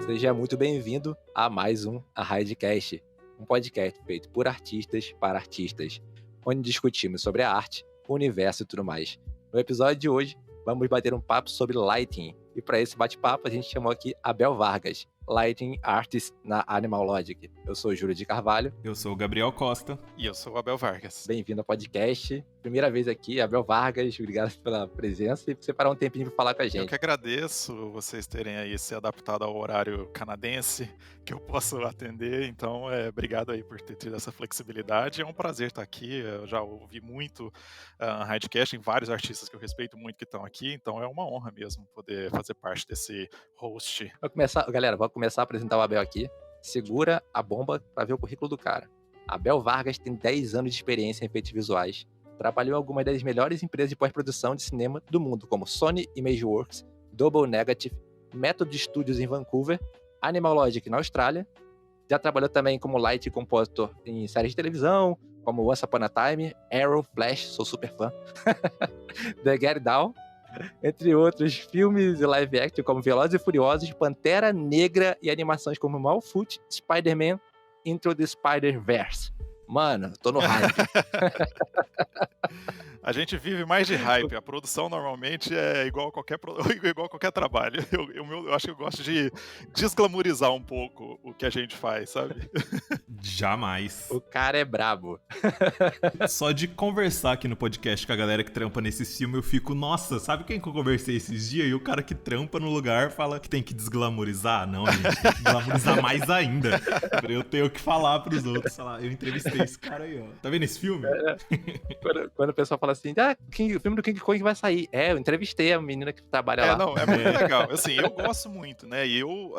Seja muito bem-vindo a mais um Arraidcast, um podcast feito por artistas para artistas, onde discutimos sobre a arte, o universo e tudo mais. No episódio de hoje, vamos bater um papo sobre lighting, e para esse bate-papo a gente chamou aqui Abel Vargas, Lighting Artist na Animal Logic. Eu sou o Júlio de Carvalho. Eu sou o Gabriel Costa. E eu sou o Abel Vargas. Bem-vindo ao podcast. Primeira vez aqui, Abel Vargas, obrigado pela presença e por separar um tempinho para falar com a gente. Eu que agradeço vocês terem aí se adaptado ao horário canadense, que eu posso atender, então obrigado aí por ter tido essa flexibilidade. É um prazer estar aqui, eu já ouvi muito Arraidcast, em vários artistas que eu respeito muito que estão aqui, então é uma honra mesmo poder fazer parte desse host. Galera, vou começar a apresentar o Abel aqui. Segura a bomba para ver o currículo do cara. Abel Vargas tem 10 anos de experiência em efeitos visuais. Trabalhou em algumas das melhores empresas de pós-produção de cinema do mundo, como Sony Imageworks, Double Negative, Method Studios em Vancouver, Animal Logic na Austrália. Já trabalhou também como light compositor em séries de televisão, como Once Upon a Time, Arrow, Flash, sou super fã, The Get Down, entre outros filmes e live action como Velozes e Furiosos, Pantera Negra e animações como Smallfoot, Spider-Man, Into the Spider-Verse. Mano, tô no hype. A gente vive mais de hype. A produção normalmente é igual a qualquer trabalho. Eu acho que eu gosto de desglamorizar um pouco o que a gente faz, sabe? Jamais. O cara é brabo. Só de conversar aqui no podcast com a galera que trampa nesse filme, eu fico, nossa, sabe quem que eu conversei esses dias? E o cara que trampa no lugar fala que tem que desglamorizar. Não, gente, tem que glamorizar mais ainda. Eu tenho que falar pros outros. Eu entrevistei esse cara aí, ó. Tá vendo esse filme? Quando o pessoal fala assim, o filme do King Kong vai sair. Eu entrevistei a menina que trabalha lá. Não, é muito legal. Assim, eu gosto muito, né? E eu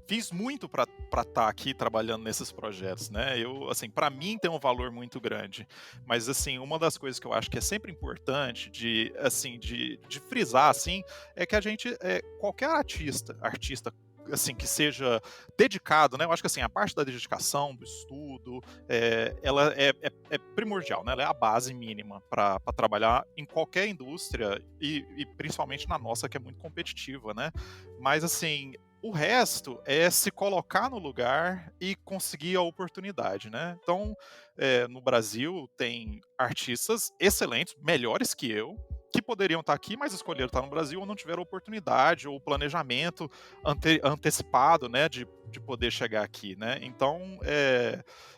fiz muito pra estar aqui trabalhando nesses projetos, né? Assim, pra mim tem um valor muito grande. Mas, assim, uma das coisas que eu acho que é sempre importante de frisar, assim, é que a gente, qualquer artista assim, que seja dedicado, né? Eu acho que assim, a parte da dedicação, do estudo, ela é primordial, né? Ela é a base mínima para trabalhar em qualquer indústria e principalmente na nossa, que é muito competitiva, né? Mas assim, o resto é se colocar no lugar e conseguir a oportunidade, né? Então, no Brasil tem artistas excelentes, melhores que eu, que poderiam estar aqui, mas escolheram estar no Brasil ou não tiveram oportunidade ou planejamento antecipado, né, de poder chegar aqui, né? Então,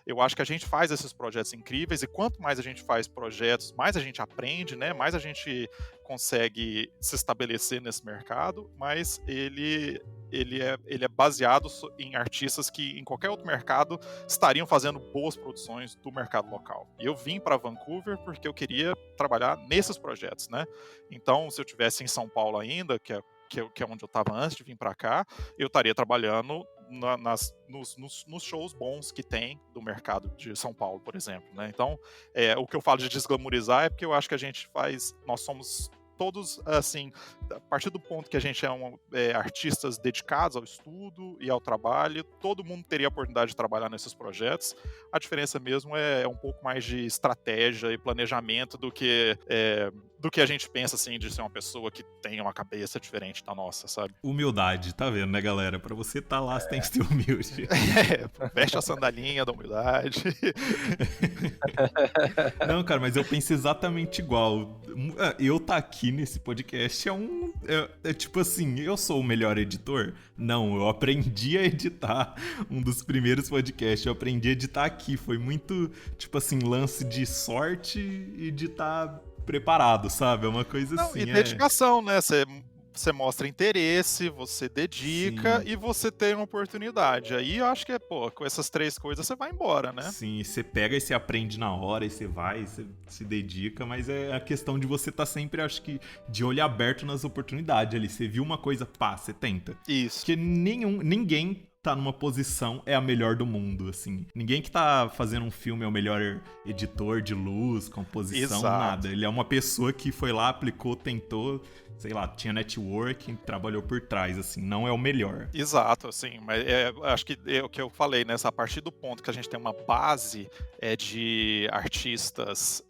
eu acho que a gente faz esses projetos incríveis e quanto mais a gente faz projetos, mais a gente aprende, né? Mais a gente consegue se estabelecer nesse mercado, mas ele é baseado em artistas que em qualquer outro mercado estariam fazendo boas produções do mercado local. E eu vim para Vancouver porque eu queria trabalhar nesses projetos, né? Então, se eu tivesse em São Paulo ainda, que é onde eu estava antes de vir para cá, eu estaria trabalhando nos shows bons que tem do mercado de São Paulo, por exemplo, né? Então, o que eu falo de desglamorizar é porque eu acho que nós somos todos, assim, a partir do ponto que a gente é artistas dedicados ao estudo e ao trabalho, todo mundo teria a oportunidade de trabalhar nesses projetos. A diferença mesmo é um pouco mais de estratégia e planejamento do que a gente pensa, assim, de ser uma pessoa que tem uma cabeça diferente da nossa, sabe? Humildade, tá vendo, né, galera? Pra você tá lá, você tem que ser humilde. Veste a sandalinha da humildade. Não, cara, mas eu penso exatamente igual. Eu tá aqui nesse podcast é tipo assim, eu sou o melhor editor? Não, eu aprendi a editar um dos primeiros podcasts, eu aprendi a editar aqui, foi muito, tipo assim, lance de sorte e de estar preparado, sabe? É uma coisa assim. E dedicação, né? Você mostra interesse, você dedica. Sim. E você tem uma oportunidade. Aí eu acho que com essas três coisas você vai embora, né? Sim, você pega e você aprende na hora, e você vai, você se dedica, mas é a questão de você estar sempre, acho que, de olho aberto nas oportunidades ali. Você viu uma coisa, você tenta. Isso. Porque ninguém tá numa posição é a melhor do mundo, assim. Ninguém que tá fazendo um filme é o melhor editor de luz, composição, nada. Ele é uma pessoa que foi lá, aplicou, tentou, sei lá, tinha networking, trabalhou por trás, assim, não é o melhor. Exato, assim, mas acho que é o que eu falei, né, a partir do ponto que a gente tem uma base de artistas,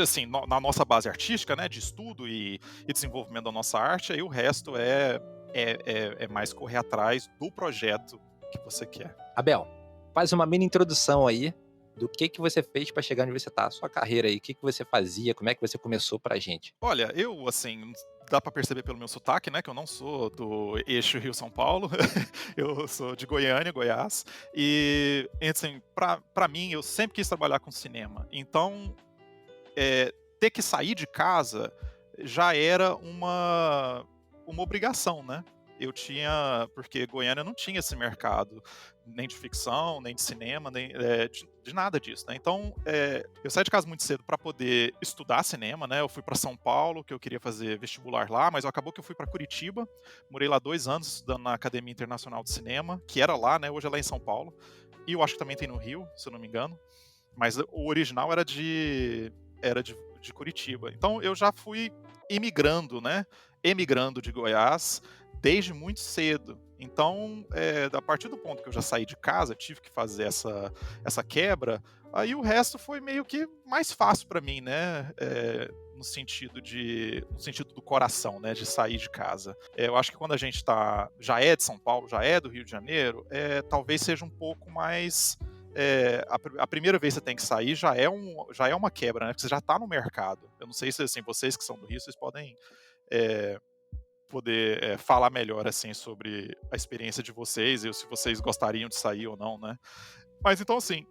assim, na nossa base artística, né, de estudo e desenvolvimento da nossa arte, aí o resto é mais correr atrás do projeto que você quer. Abel, faz uma mini introdução aí do que você fez para chegar onde você tá, a sua carreira aí, o que você fazia, como é que você começou pra gente. Olha, eu, assim, dá pra perceber pelo meu sotaque, né, que eu não sou do eixo Rio-São Paulo, eu sou de Goiânia, Goiás, e, assim, pra mim, eu sempre quis trabalhar com cinema, então, ter que sair de casa já era uma obrigação, né? Porque Goiânia não tinha esse mercado, nem de ficção, nem de cinema, nem de nada disso, né? Então, eu saí de casa muito cedo para poder estudar cinema, né? Eu fui para São Paulo, que eu queria fazer vestibular lá, mas acabou que eu fui para Curitiba, morei lá 2 anos estudando na Academia Internacional de Cinema, que era lá, né? Hoje é lá em São Paulo, e eu acho que também tem no Rio, se eu não me engano, mas o original era de Curitiba. Então, eu já fui imigrando, né? Emigrando de Goiás desde muito cedo. Então, a partir do ponto que eu já saí de casa, tive que fazer essa quebra, aí o resto foi meio que mais fácil para mim, né? No sentido do coração, né? De sair de casa. Eu acho que quando a gente já é de São Paulo, já é do Rio de Janeiro, talvez seja um pouco mais... a primeira vez que você tem que sair já é uma quebra, né? Porque você já está no mercado. Eu não sei se, assim, vocês que são do Rio, vocês podem poder falar melhor, assim, sobre a experiência de vocês e se vocês gostariam de sair ou não, né? Mas então, assim,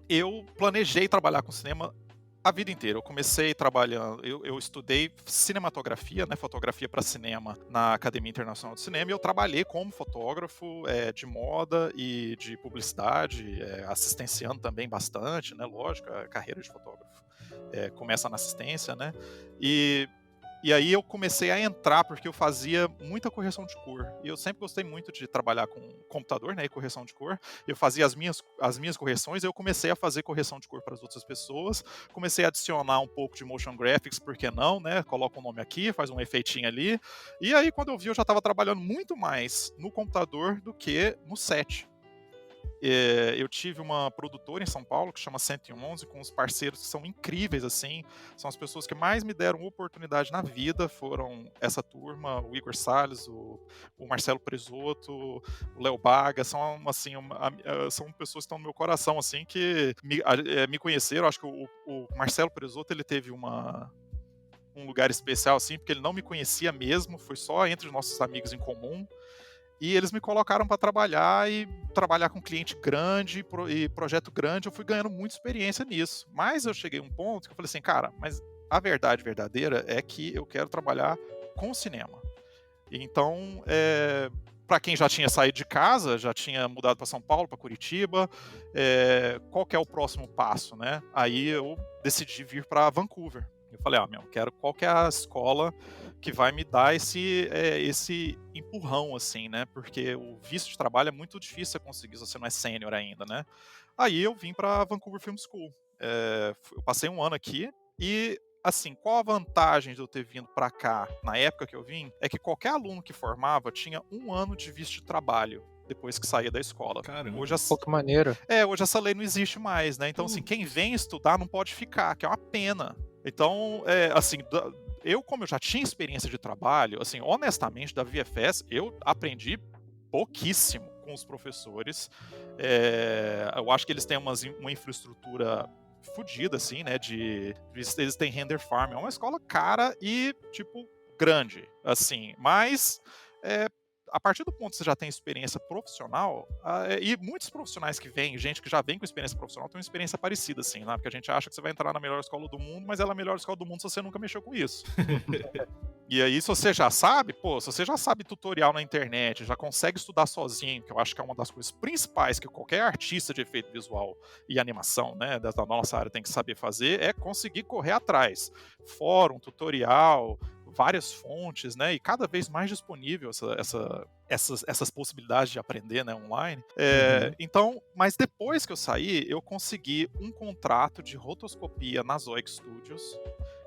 eu planejei trabalhar com cinema a vida inteira. Eu comecei trabalhando, eu estudei cinematografia, né, fotografia para cinema na Academia Internacional de Cinema, e eu trabalhei como fotógrafo de moda e de publicidade, assistenciando também bastante, né, lógico, a carreira de fotógrafo começa na assistência, né, e aí eu comecei a entrar, porque eu fazia muita correção de cor. E eu sempre gostei muito de trabalhar com computador, né, e correção de cor. Eu fazia as minhas correções, e eu comecei a fazer correção de cor para as outras pessoas. Comecei a adicionar um pouco de motion graphics, por que não, né? Coloca um nome aqui, faz um efeitinho ali. E aí, quando eu vi, eu já estava trabalhando muito mais no computador do que no set. Eu tive uma produtora em São Paulo que chama 111, com os parceiros que são incríveis, assim, são as pessoas que mais me deram oportunidade na vida, foram essa turma, o Igor Salles, o Marcelo Presoto, o Léo Baga, são, assim, são pessoas que estão no meu coração, assim, que me conheceram. Acho que o Marcelo Presoto, ele teve um lugar especial, assim, porque ele não me conhecia mesmo, foi só entre os nossos amigos em comum. E eles me colocaram para trabalhar com cliente grande e projeto grande. Eu fui ganhando muita experiência nisso. Mas eu cheguei a um ponto que eu falei assim, cara, mas a verdade verdadeira é que eu quero trabalhar com cinema. Então, para quem já tinha saído de casa, já tinha mudado para São Paulo, para Curitiba, qual que é o próximo passo, né? Aí eu decidi vir para Vancouver. Eu falei, qual que é a escola que vai me dar esse empurrão, assim, né? Porque o visto de trabalho é muito difícil você conseguir se você não é sênior ainda, né? Aí eu vim para Vancouver Film School. Eu passei 1 ano aqui e, assim, qual a vantagem de eu ter vindo para cá na época que eu vim? É que qualquer aluno que formava tinha 1 ano de visto de trabalho depois que saía da escola. Caramba, que maneiro. Hoje essa lei não existe mais, né? Então, assim, quem vem estudar não pode ficar, que é uma pena. Então, assim, como eu já tinha experiência de trabalho, assim, honestamente, da VFS, eu aprendi pouquíssimo com os professores. Eu acho que eles têm uma infraestrutura fodida, assim, né, eles têm render farm, é uma escola cara e, tipo, grande, assim, mas a partir do ponto que você já tem experiência profissional, e muitos profissionais que vêm, gente que já vem com experiência profissional, tem uma experiência parecida, assim, né? Porque a gente acha que você vai entrar na melhor escola do mundo, mas ela é a melhor escola do mundo se você nunca mexeu com isso. E aí, se você já sabe, se você já sabe tutorial na internet, já consegue estudar sozinho, que eu acho que é uma das coisas principais que qualquer artista de efeito visual e animação, né, da nossa área tem que saber fazer, é conseguir correr atrás. Fórum, tutorial, várias fontes, né, e cada vez mais disponível essas possibilidades de aprender, né, online. Então, mas depois que eu saí, eu consegui um contrato de rotoscopia na Zoic Studios,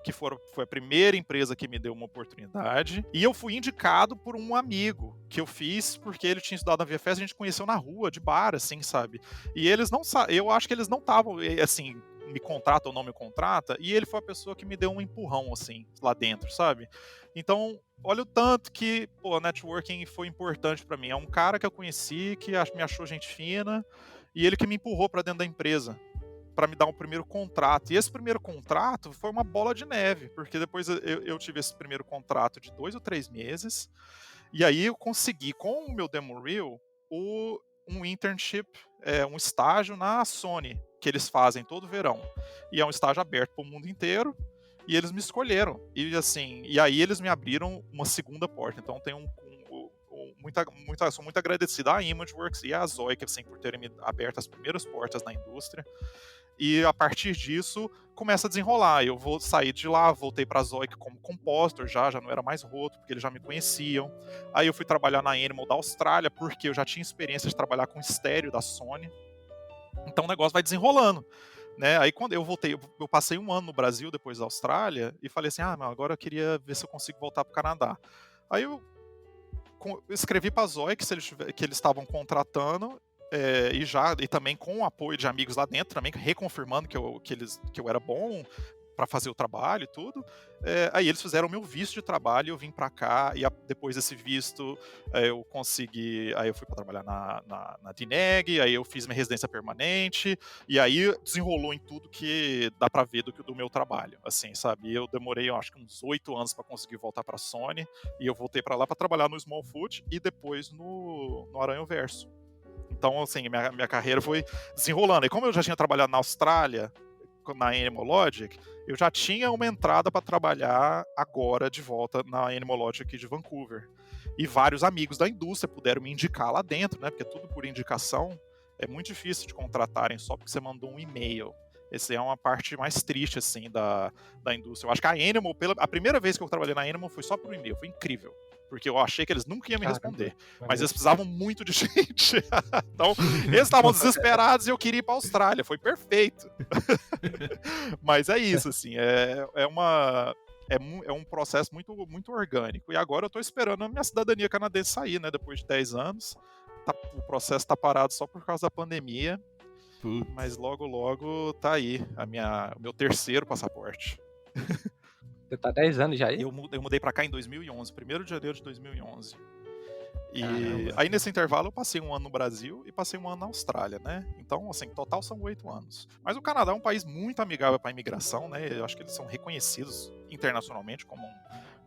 que foi a primeira empresa que me deu uma oportunidade, e eu fui indicado por um amigo que eu fiz porque ele tinha estudado na VFS, a gente conheceu na rua, de bar, assim, sabe? E eles não, eu acho que eles não estavam, assim, me contrata ou não me contrata, e ele foi a pessoa que me deu um empurrão, assim, lá dentro, sabe? Então, olha o tanto que, pô, networking foi importante pra mim. É um cara que eu conheci, que me achou gente fina, e ele que me empurrou pra dentro da empresa, pra me dar um primeiro contrato. E esse primeiro contrato foi uma bola de neve, porque depois eu tive esse primeiro contrato de 2 ou 3 meses, e aí eu consegui, com o meu demo reel, um internship, um estágio na Sony, que eles fazem todo verão. E é um estágio aberto para o mundo inteiro, e eles me escolheram. E assim, e aí eles me abriram uma segunda porta. Então tem sou muito agradecido à Imageworks e à Zoic, assim, por terem me aberto as primeiras portas na indústria. E a partir disso, começa a desenrolar. Eu vou sair de lá, voltei para a Zoic como compositor, já não era mais roto, porque eles já me conheciam. Aí eu fui trabalhar na Animal da Austrália, porque eu já tinha experiência de trabalhar com estéreo da Sony. Então o negócio vai desenrolando, né? Aí quando eu voltei, eu passei um ano no Brasil depois da Austrália, e falei assim, agora eu queria ver se eu consigo voltar para o Canadá. Aí eu escrevi para a Zoic que eles estavam contratando, e também com o apoio de amigos lá dentro, também reconfirmando que eu era bom para fazer o trabalho e tudo. Aí eles fizeram o meu visto de trabalho, eu vim para cá, e depois desse visto eu consegui, aí eu fui para trabalhar na DNEG, aí eu fiz minha residência permanente, e aí desenrolou em tudo que dá para ver do meu trabalho, assim, sabe? Eu demorei, eu acho que uns 8 anos para conseguir voltar para a Sony, e eu voltei para lá para trabalhar no Smallfoot e depois no Aranha Verso. Então, assim, minha carreira foi desenrolando. E como eu já tinha trabalhado na Austrália, na Animal Logic, eu já tinha uma entrada para trabalhar agora de volta na Animal Logic aqui de Vancouver. E vários amigos da indústria puderam me indicar lá dentro, né? Porque tudo por indicação é muito difícil de contratarem só porque você mandou um e-mail. Essa é uma parte mais triste, assim, da indústria. Eu acho que a Animal, a primeira vez que eu trabalhei na Animal foi só por e-mail, foi incrível. Porque eu achei que eles nunca iam me responder. Mas eles precisavam muito de gente. Então, eles estavam desesperados e eu queria ir para a Austrália. Foi perfeito. Mas é isso, assim. É um processo muito, muito orgânico. E agora eu estou esperando a minha cidadania canadense sair, né? Depois de 10 anos. O processo está parado só por causa da pandemia. Mas logo, logo tá aí o meu terceiro passaporte. Você tá 10 anos já aí? Eu mudei pra cá em 2011, 1º de janeiro de 2011. E Caramba. aí nesse intervalo eu passei um ano no Brasil e passei um ano na Austrália, né? Então, assim, total são 8 anos. Mas o Canadá é um país muito amigável para a imigração, né? Eu acho que eles são reconhecidos internacionalmente como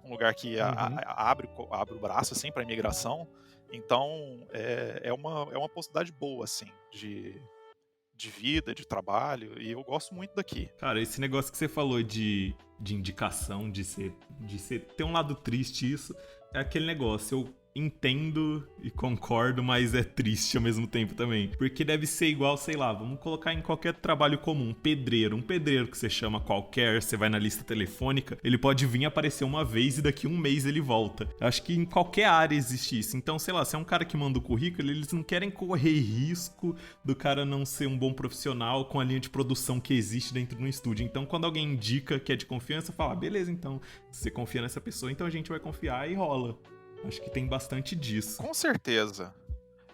um lugar que abre o braço, assim, para a imigração. Então, é uma possibilidade boa, assim, de vida, de trabalho, e eu gosto muito daqui. Cara, esse negócio que você falou de indicação, de ter um lado triste, isso é aquele negócio. Eu entendo e concordo, mas é triste ao mesmo tempo também. Porque deve ser igual, sei lá, vamos colocar em qualquer trabalho comum, um pedreiro que você chama qualquer, você vai na lista telefônica, ele pode vir aparecer uma vez e daqui um mês ele volta. Eu acho que em qualquer área existe isso. Então, sei lá, se é um cara que manda o currículo, eles não querem correr risco do cara não ser um bom profissional com a linha de produção que existe dentro de um estúdio. Então, quando alguém indica que é de confiança, fala, beleza, então, se você confia nessa pessoa, então a gente vai confiar e rola. Acho que tem bastante disso. Com certeza.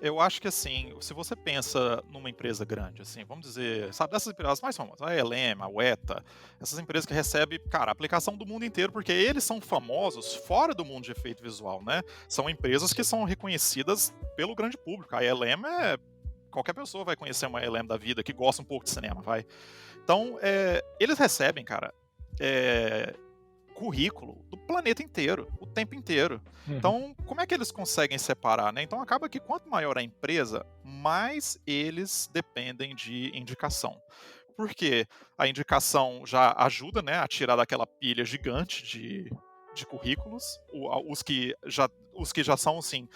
Eu acho que, assim, se você pensa numa empresa grande, assim, vamos dizer, sabe, dessas empresas mais famosas, a ELM, a Weta, essas empresas que recebem, cara, aplicação do mundo inteiro, porque eles são famosos fora do mundo de efeito visual, né? São empresas que são reconhecidas pelo grande público. A ELM qualquer pessoa vai conhecer uma ELM da vida que gosta um pouco de cinema, vai. Então, eles recebem, cara, currículo do planeta inteiro, o tempo inteiro. Então, como é que eles conseguem separar, né? Então, acaba que quanto maior a empresa, mais eles dependem de indicação. Porque a indicação já ajuda, né, a tirar daquela pilha gigante de currículos, os que já são, assim,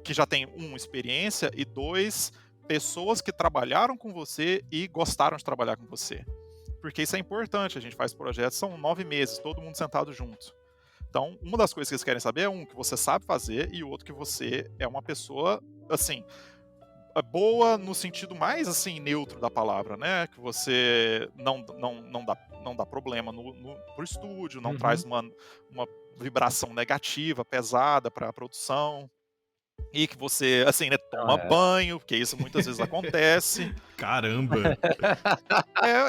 que já têm, experiência, e 2, pessoas que trabalharam com você e gostaram de trabalhar com você. Porque isso é importante, a gente faz projetos, são 9 meses, todo mundo sentado junto. Então, uma das coisas que eles querem saber é que você sabe fazer, e outro que você é uma pessoa, assim, boa no sentido mais, assim, neutro da palavra, né? Que você não dá problema pro estúdio, não traz uma vibração negativa, pesada para a produção. e que você, assim, né, toma banho, porque isso muitas vezes acontece. Caramba!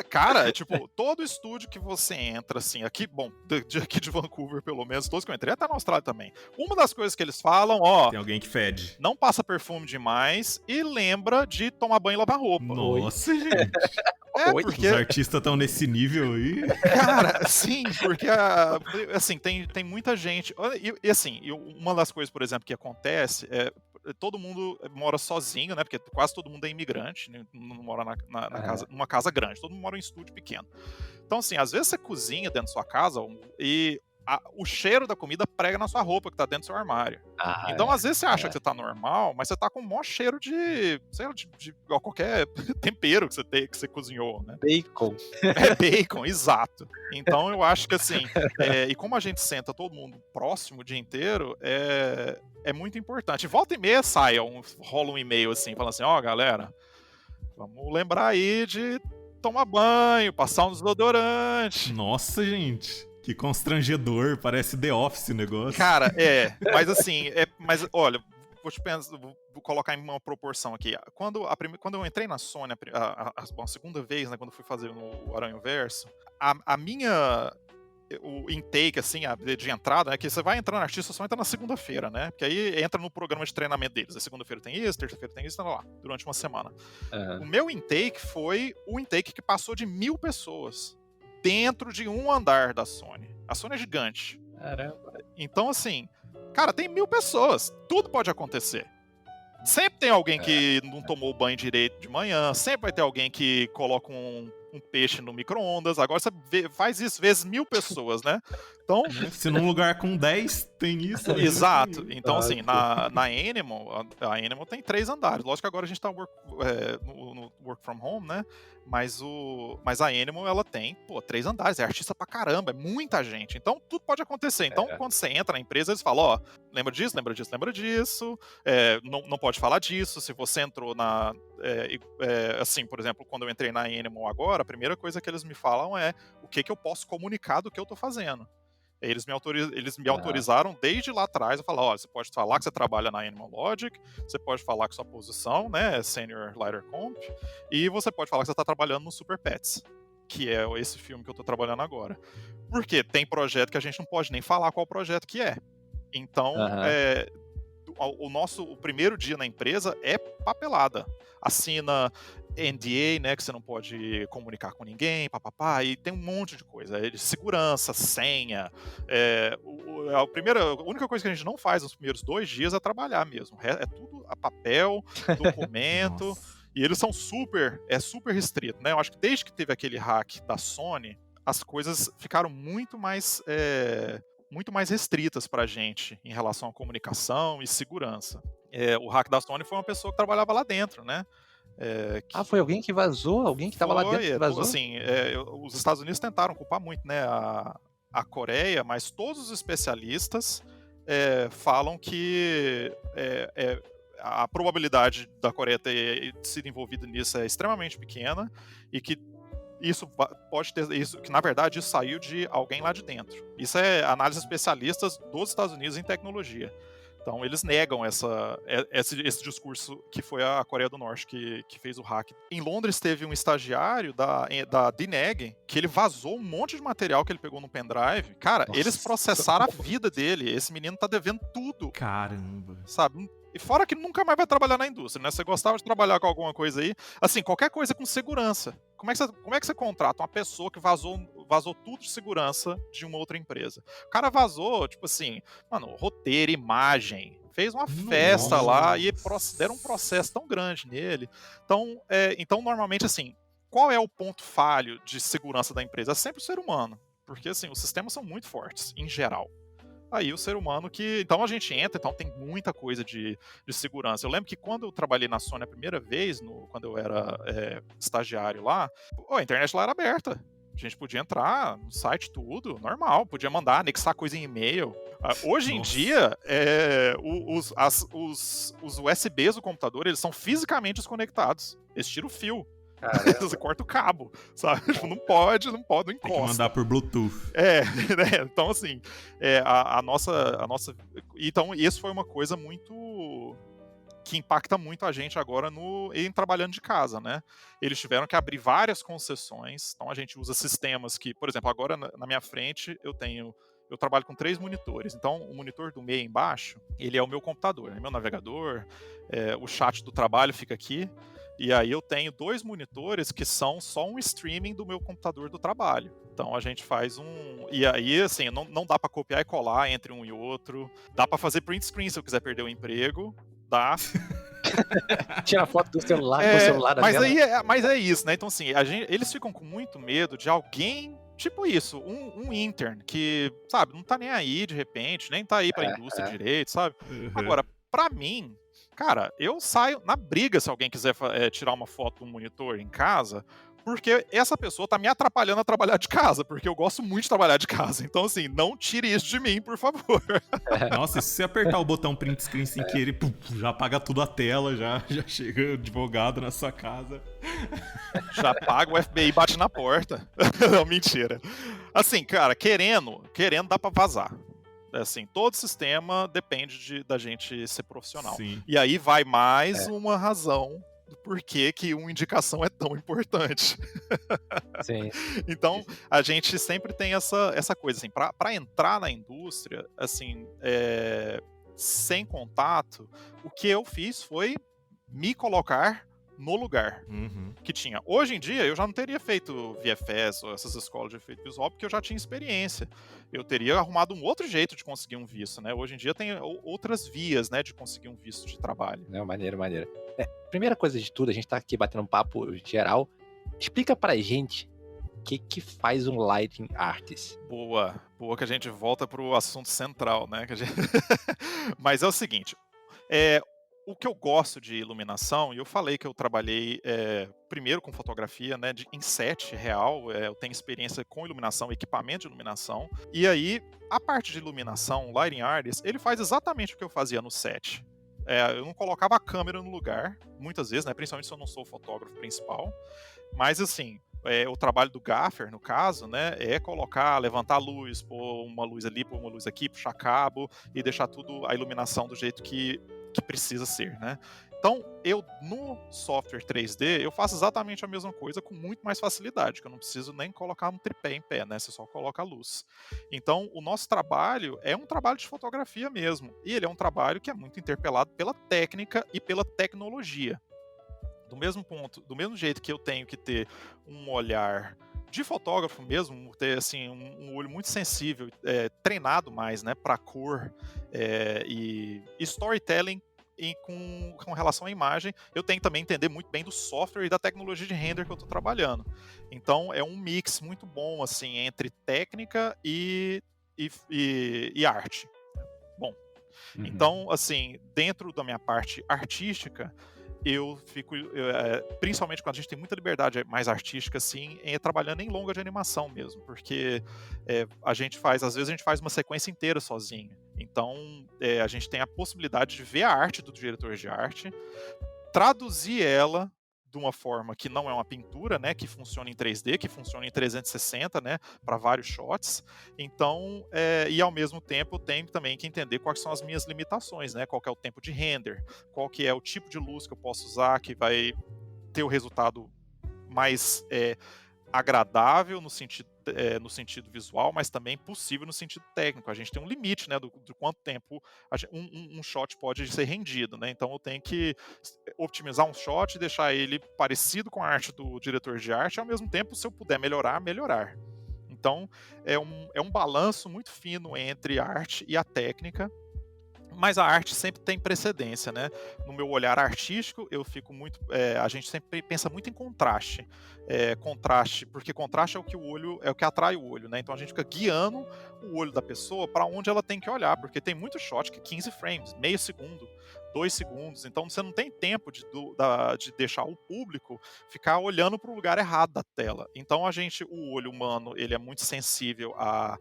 Cara, tipo, todo estúdio que você entra, assim, aqui, bom, aqui de Vancouver, pelo menos, todos que eu entrei, até na Austrália também. Uma das coisas que eles falam, Tem alguém que fede. não passa perfume demais e lembra de tomar banho e lavar roupa. Nossa, gente. Porque... Os artistas estão nesse nível aí. Cara, sim, porque, assim, tem muita gente... E assim, uma das coisas, por exemplo, que acontece todo mundo mora sozinho, né? Porque quase todo mundo é imigrante, né? Não mora numa casa grande, todo mundo mora em estúdio pequeno. Então, assim, às vezes você cozinha dentro da sua casa e o cheiro da comida prega na sua roupa que tá dentro do seu armário. Então, às vezes você acha que você tá normal, mas você tá com o maior cheiro de, sei lá, de qualquer tempero que você cozinhou, né? Bacon. Bacon, exato. Então, eu acho que assim, e como a gente senta todo mundo próximo o dia inteiro, é muito importante. Volta e meia rola um e-mail assim, falando assim, galera, vamos lembrar aí de tomar banho, passar um desodorante. Nossa, gente. Que constrangedor, parece The Office o negócio. Cara, mas assim, mas olha, vou colocar em uma proporção aqui. Quando eu entrei na Sony, a segunda vez, né, quando eu fui fazer no Aranha Verso, o intake, assim, de entrada, né, que você vai entrar no artista, só entra na segunda-feira, né, porque aí entra no programa de treinamento deles. A segunda-feira tem isso, terça-feira tem isso, tá lá, durante uma semana. O meu intake foi o intake que passou de 1.000 pessoas dentro de um andar da Sony. A Sony é gigante. Caramba. Então, assim, cara, tem 1.000 pessoas. Tudo pode acontecer. Sempre tem alguém que não tomou banho direito de manhã. Sempre vai ter alguém que coloca um peixe no micro-ondas. Agora você faz isso vezes 1.000 pessoas, né? Então, se num lugar com 10 tem isso... Exato. Então, assim, na Animal, a Animal tem 3 andares. Lógico que agora a gente tá no work from home, né? Mas a Animal, ela tem, 3 andares. É artista pra caramba, é muita gente. Então, tudo pode acontecer. Então, quando você entra na empresa, eles falam, lembra disso, lembra disso, lembra disso. Não pode falar disso. Se você entrou assim, por exemplo, quando eu entrei na Animal agora, a primeira coisa que eles me falam é o que eu posso comunicar do que eu tô fazendo. Eles me autorizaram desde lá atrás a falar, você pode falar que você trabalha na Animal Logic, você pode falar que sua posição, né, é Senior Lighter Comp, e você pode falar que você está trabalhando no Super Pets, que é esse filme que eu estou trabalhando agora. Porque tem projeto que a gente não pode nem falar qual projeto que é. Então, o primeiro dia na empresa é papelada. Assina NDA, né, que você não pode comunicar com ninguém, papapá, e tem um monte de coisa, de segurança, senha. A única coisa que a gente não faz nos primeiros 2 dias é trabalhar mesmo. É tudo a papel, documento, e eles são super restrito, né? Eu acho que desde que teve aquele hack da Sony, as coisas ficaram muito mais restritas pra gente em relação à comunicação e segurança. O hack da Sony foi uma pessoa que trabalhava lá dentro, né? Foi alguém que vazou? Alguém que estava lá dentro que vazou? Assim, os Estados Unidos tentaram culpar muito, né, a Coreia, mas todos os especialistas falam que a probabilidade da Coreia ter sido envolvida nisso é extremamente pequena e que isso pode ter que na verdade isso saiu de alguém lá de dentro. Isso é análise especialistas dos Estados Unidos em tecnologia. Então, eles negam esse discurso que foi a Coreia do Norte que fez o hack. Em Londres, teve um estagiário da DNEG que ele vazou um monte de material que ele pegou no pendrive. Cara, eles processaram a vida dele. Esse menino tá devendo tudo. Caramba. Sabe? E fora que nunca mais vai trabalhar na indústria, né? Você gostava de trabalhar com alguma coisa aí. Assim, qualquer coisa com segurança. Como é que você contrata uma pessoa que vazou tudo de segurança de uma outra empresa? O cara vazou, tipo assim, mano, roteiro, imagem, fez uma festa lá e deram um processo tão grande nele. Então, normalmente, assim, qual é o ponto falho de segurança da empresa? É sempre o ser humano. Porque, assim, os sistemas são muito fortes, em geral. Aí o ser humano então a gente entra, então tem muita coisa de segurança. Eu lembro que quando eu trabalhei na Sony a primeira vez, quando eu era estagiário lá, a internet lá era aberta. A gente podia entrar no site, tudo, normal, podia mandar, anexar coisa em e-mail. Hoje em dia, os USBs do computador, eles são fisicamente desconectados. Eles tiram o fio. Você corta o cabo, sabe? Não pode, não encosta. Tem que mandar por Bluetooth. Né? Então, assim, a nossa... Então, isso foi uma coisa muito que impacta muito a gente agora em trabalhando de casa, né? Eles tiveram que abrir várias concessões, então a gente usa sistemas que, por exemplo, agora na minha frente eu trabalho com 3 monitores, então o monitor do meio embaixo, ele é o meu computador, é meu navegador, o chat do trabalho fica aqui, e aí eu tenho 2 monitores que são só um streaming do meu computador do trabalho. Então a gente faz e aí, assim, não dá para copiar e colar entre um e outro, dá para fazer print screen se eu quiser perder o emprego, dá. Tira foto do celular com o celular da mas tela. mas é isso, né? Então, assim, eles ficam com muito medo de alguém, tipo isso, um intern que, sabe, não tá nem aí de repente, nem tá aí pra indústria direito, sabe? Agora, pra mim, cara, eu saio na briga se alguém quiser tirar uma foto do monitor em casa, porque essa pessoa tá me atrapalhando a trabalhar de casa, porque eu gosto muito de trabalhar de casa. Então, assim, não tire isso de mim, por favor. Nossa, e se você apertar o botão print screen sem querer, pum, já apaga tudo a tela, já chega advogado na sua casa. Já paga, o FBI bate na porta. Não, mentira. Assim, cara, querendo dá pra vazar. Assim, todo sistema depende da gente ser profissional. Sim. E aí vai mais uma razão do porquê que uma indicação é tão importante. Sim. Então, a gente sempre tem essa coisa, assim, para entrar na indústria, assim, sem contato, o que eu fiz foi me colocar no lugar que tinha. Hoje em dia, eu já não teria feito VFS ou essas escolas de efeito visual, porque eu já tinha experiência. Eu teria arrumado um outro jeito de conseguir um visto, né? Hoje em dia tem outras vias, né, de conseguir um visto de trabalho. Não, maneiro. Primeira coisa de tudo, a gente tá aqui batendo um papo geral. Explica pra gente o que faz um lighting artist. Boa que a gente volta pro assunto central, né? Mas é o seguinte, o que eu gosto de iluminação, e eu falei que eu trabalhei primeiro com fotografia, né, em set real, eu tenho experiência com iluminação, equipamento de iluminação, e aí a parte de iluminação, o lighting artist, ele faz exatamente o que eu fazia no set. Eu não colocava a câmera no lugar, muitas vezes, né, principalmente se eu não sou o fotógrafo principal, mas assim, o trabalho do gaffer, no caso, né, é levantar a luz, pôr uma luz ali, pôr uma luz aqui, puxar cabo e deixar tudo a iluminação do jeito que precisa ser, né? Então, no software 3D, eu faço exatamente a mesma coisa com muito mais facilidade, que eu não preciso nem colocar um tripé em pé, né? Você só coloca a luz. Então, o nosso trabalho é um trabalho de fotografia mesmo, e ele é um trabalho que é muito interpelado pela técnica e pela tecnologia. Do mesmo jeito que eu tenho que ter um olhar de fotógrafo mesmo, ter assim, um olho muito sensível, treinado mais, né, para cor e storytelling com relação à imagem, eu tenho que também entender muito bem do software e da tecnologia de render que eu estou trabalhando. Então é um mix muito bom assim entre técnica e arte. Bom, então assim, dentro da minha parte artística, eu fico, principalmente quando a gente tem muita liberdade mais artística, assim, trabalhando em longa de animação mesmo, porque às vezes a gente faz uma sequência inteira sozinho. Então, a gente tem a possibilidade de ver a arte do diretor de arte, traduzir ela de uma forma que não é uma pintura, né, que funciona em 3D, que funciona em 360, né, para vários shots. Então, e ao mesmo tempo eu tenho também que entender quais são as minhas limitações, né, qual que é o tempo de render, qual que é o tipo de luz que eu posso usar que vai ter o resultado mais agradável no sentido visual, mas também possível no sentido técnico. A gente tem um limite, né, do quanto tempo um shot pode ser rendido, né? Então eu tenho que otimizar um shot e deixar ele parecido com a arte do diretor de arte, e ao mesmo tempo, se eu puder melhorar. Então é um balanço muito fino entre a arte e a técnica. Mas a arte sempre tem precedência, né? No meu olhar artístico, eu fico muito. A gente sempre pensa muito em contraste. Porque contraste é o que atrai o olho, né? Então a gente fica guiando o olho da pessoa para onde ela tem que olhar, porque tem muito shot que 15 frames, meio segundo, 2 segundos. Então você não tem tempo de deixar o público ficar olhando para o lugar errado da tela. Então o olho humano, ele é muito sensível a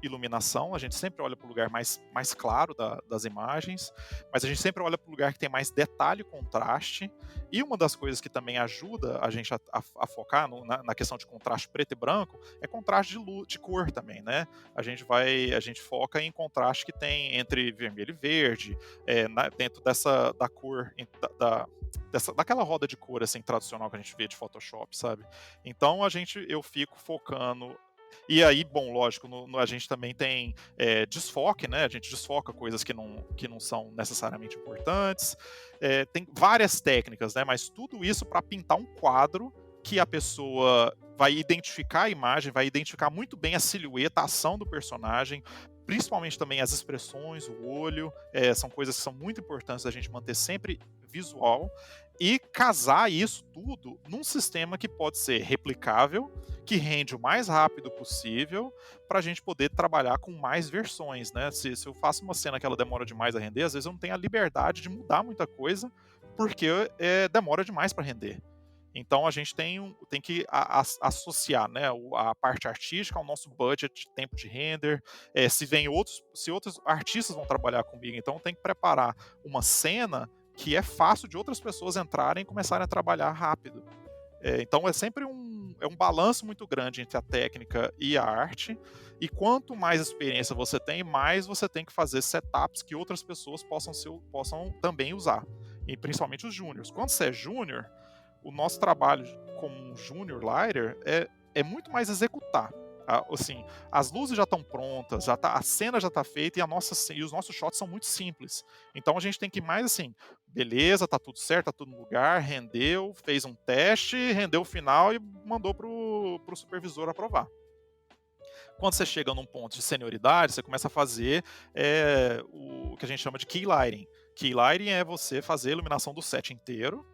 iluminação, a gente sempre olha para o lugar mais claro das imagens, mas a gente sempre olha para o lugar que tem mais detalhe e contraste. E uma das coisas que também ajuda a gente a focar na questão de contraste preto e branco é contraste de cor também, né? A gente foca em contraste que tem entre vermelho e verde, dentro da cor, daquela roda de cor assim, tradicional que a gente vê de Photoshop, sabe? Então eu fico focando. E aí, bom, lógico, a gente também tem desfoque, né? A gente desfoca coisas que não são necessariamente importantes. Tem várias técnicas, né? Mas tudo isso para pintar um quadro que a pessoa vai identificar a imagem, vai identificar muito bem a silhueta, a ação do personagem, principalmente também as expressões, o olho, são coisas que são muito importantes da gente manter sempre visual e casar isso tudo num sistema que pode ser replicável, que rende o mais rápido possível, para a gente poder trabalhar com mais versões, né? Se eu faço uma cena que ela demora demais a render, às vezes eu não tenho a liberdade de mudar muita coisa, porque demora demais para render. Então a gente tem que associar, né, a parte artística ao nosso budget de tempo de render. Se outros artistas vão trabalhar comigo, então tem que preparar uma cena que é fácil de outras pessoas entrarem e começarem a trabalhar rápido. Então é sempre um balanço muito grande entre a técnica e a arte. E quanto mais experiência você tem, mais você tem que fazer setups que outras pessoas possam também usar. E principalmente os júniors. Quando você é júnior, o nosso trabalho como um junior lighter é muito mais executar. Assim, as luzes já estão prontas, a cena já está feita e os nossos shots são muito simples. Então a gente tem que ir mais assim, beleza, tá tudo certo, tá tudo no lugar, rendeu, fez um teste, rendeu o final e mandou pro supervisor aprovar. Quando você chega num ponto de senioridade, você começa a fazer o que a gente chama de key lighting. Key lighting é você fazer a iluminação do set inteiro,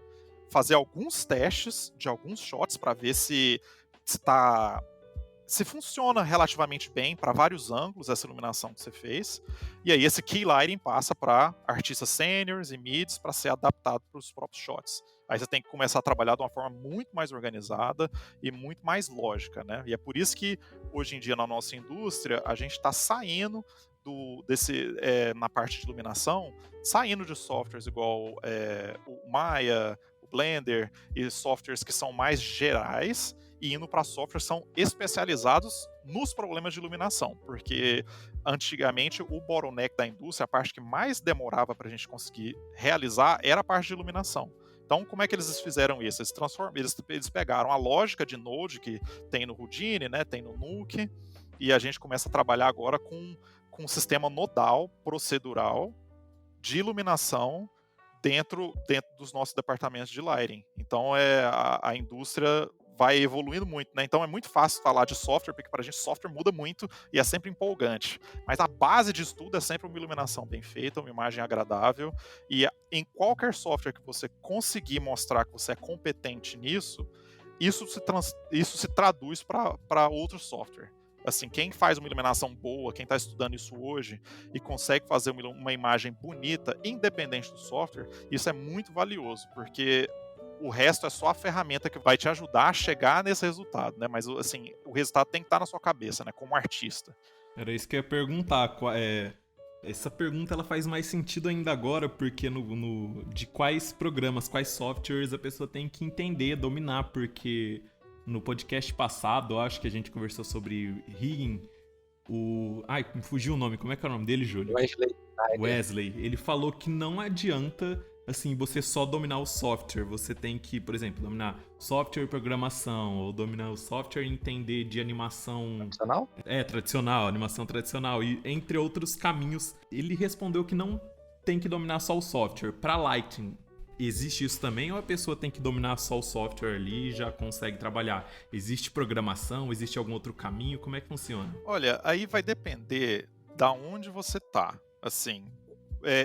fazer alguns testes de alguns shots para ver se funciona relativamente bem para vários ângulos essa iluminação que você fez. E aí esse key lighting passa para artistas seniors e mids para ser adaptado para os próprios shots. Aí você tem que começar a trabalhar de uma forma muito mais organizada e muito mais lógica, né? E é por isso que hoje em dia na nossa indústria a gente está saindo na parte de iluminação, saindo de softwares igual o Maya, o Blender e softwares que são mais gerais e indo para softwares que são especializados nos problemas de iluminação, porque antigamente o bottleneck da indústria, a parte que mais demorava para a gente conseguir realizar era a parte de iluminação. Então, como é que eles fizeram isso? Eles pegaram a lógica de Node que tem no Houdini, né, tem no Nuke, e a gente começa a trabalhar agora com um sistema nodal, procedural, de iluminação dentro dos nossos departamentos de lighting. Então, a indústria vai evoluindo muito, né? Então é muito fácil falar de software, porque para a gente software muda muito e é sempre empolgante. Mas a base de tudo é sempre uma iluminação bem feita, uma imagem agradável. E em qualquer software que você conseguir mostrar que você é competente nisso, isso se traduz para outro software. Assim, quem faz uma iluminação boa, quem está estudando isso hoje e consegue fazer uma imagem bonita, independente do software, isso é muito valioso, porque o resto é só a ferramenta que vai te ajudar a chegar nesse resultado, né? Mas, assim, o resultado tem que estar na sua cabeça, né? Como artista. Era isso que eu ia perguntar. Essa pergunta ela faz mais sentido ainda agora, porque de quais programas, quais softwares a pessoa tem que entender, dominar, porque no podcast passado, eu acho que a gente conversou sobre rigging, me fugiu o nome, como é que é o nome dele, Júlio? Wesley. Ele falou que não adianta assim, você só dominar o software. Você tem que, por exemplo, dominar software e programação, ou dominar o software e entender de animação... Tradicional? Tradicional, animação tradicional, e entre outros caminhos. Ele respondeu que não tem que dominar só o software. Para lighting, existe isso também, ou a pessoa tem que dominar só o software ali e já consegue trabalhar? Existe programação? Existe algum outro caminho? Como é que funciona? Olha, aí vai depender da onde você tá. Assim,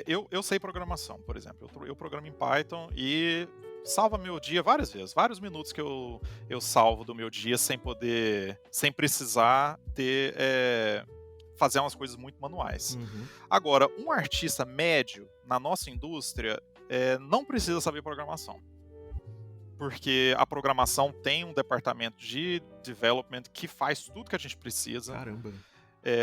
eu sei programação, por exemplo. Eu programo em Python e salva meu dia várias vezes. Vários minutos que eu salvo do meu dia sem precisar fazer umas coisas muito manuais. Uhum. Agora, um artista médio na nossa indústria não precisa saber programação. Porque a programação tem um departamento de development que faz tudo que a gente precisa. Caramba.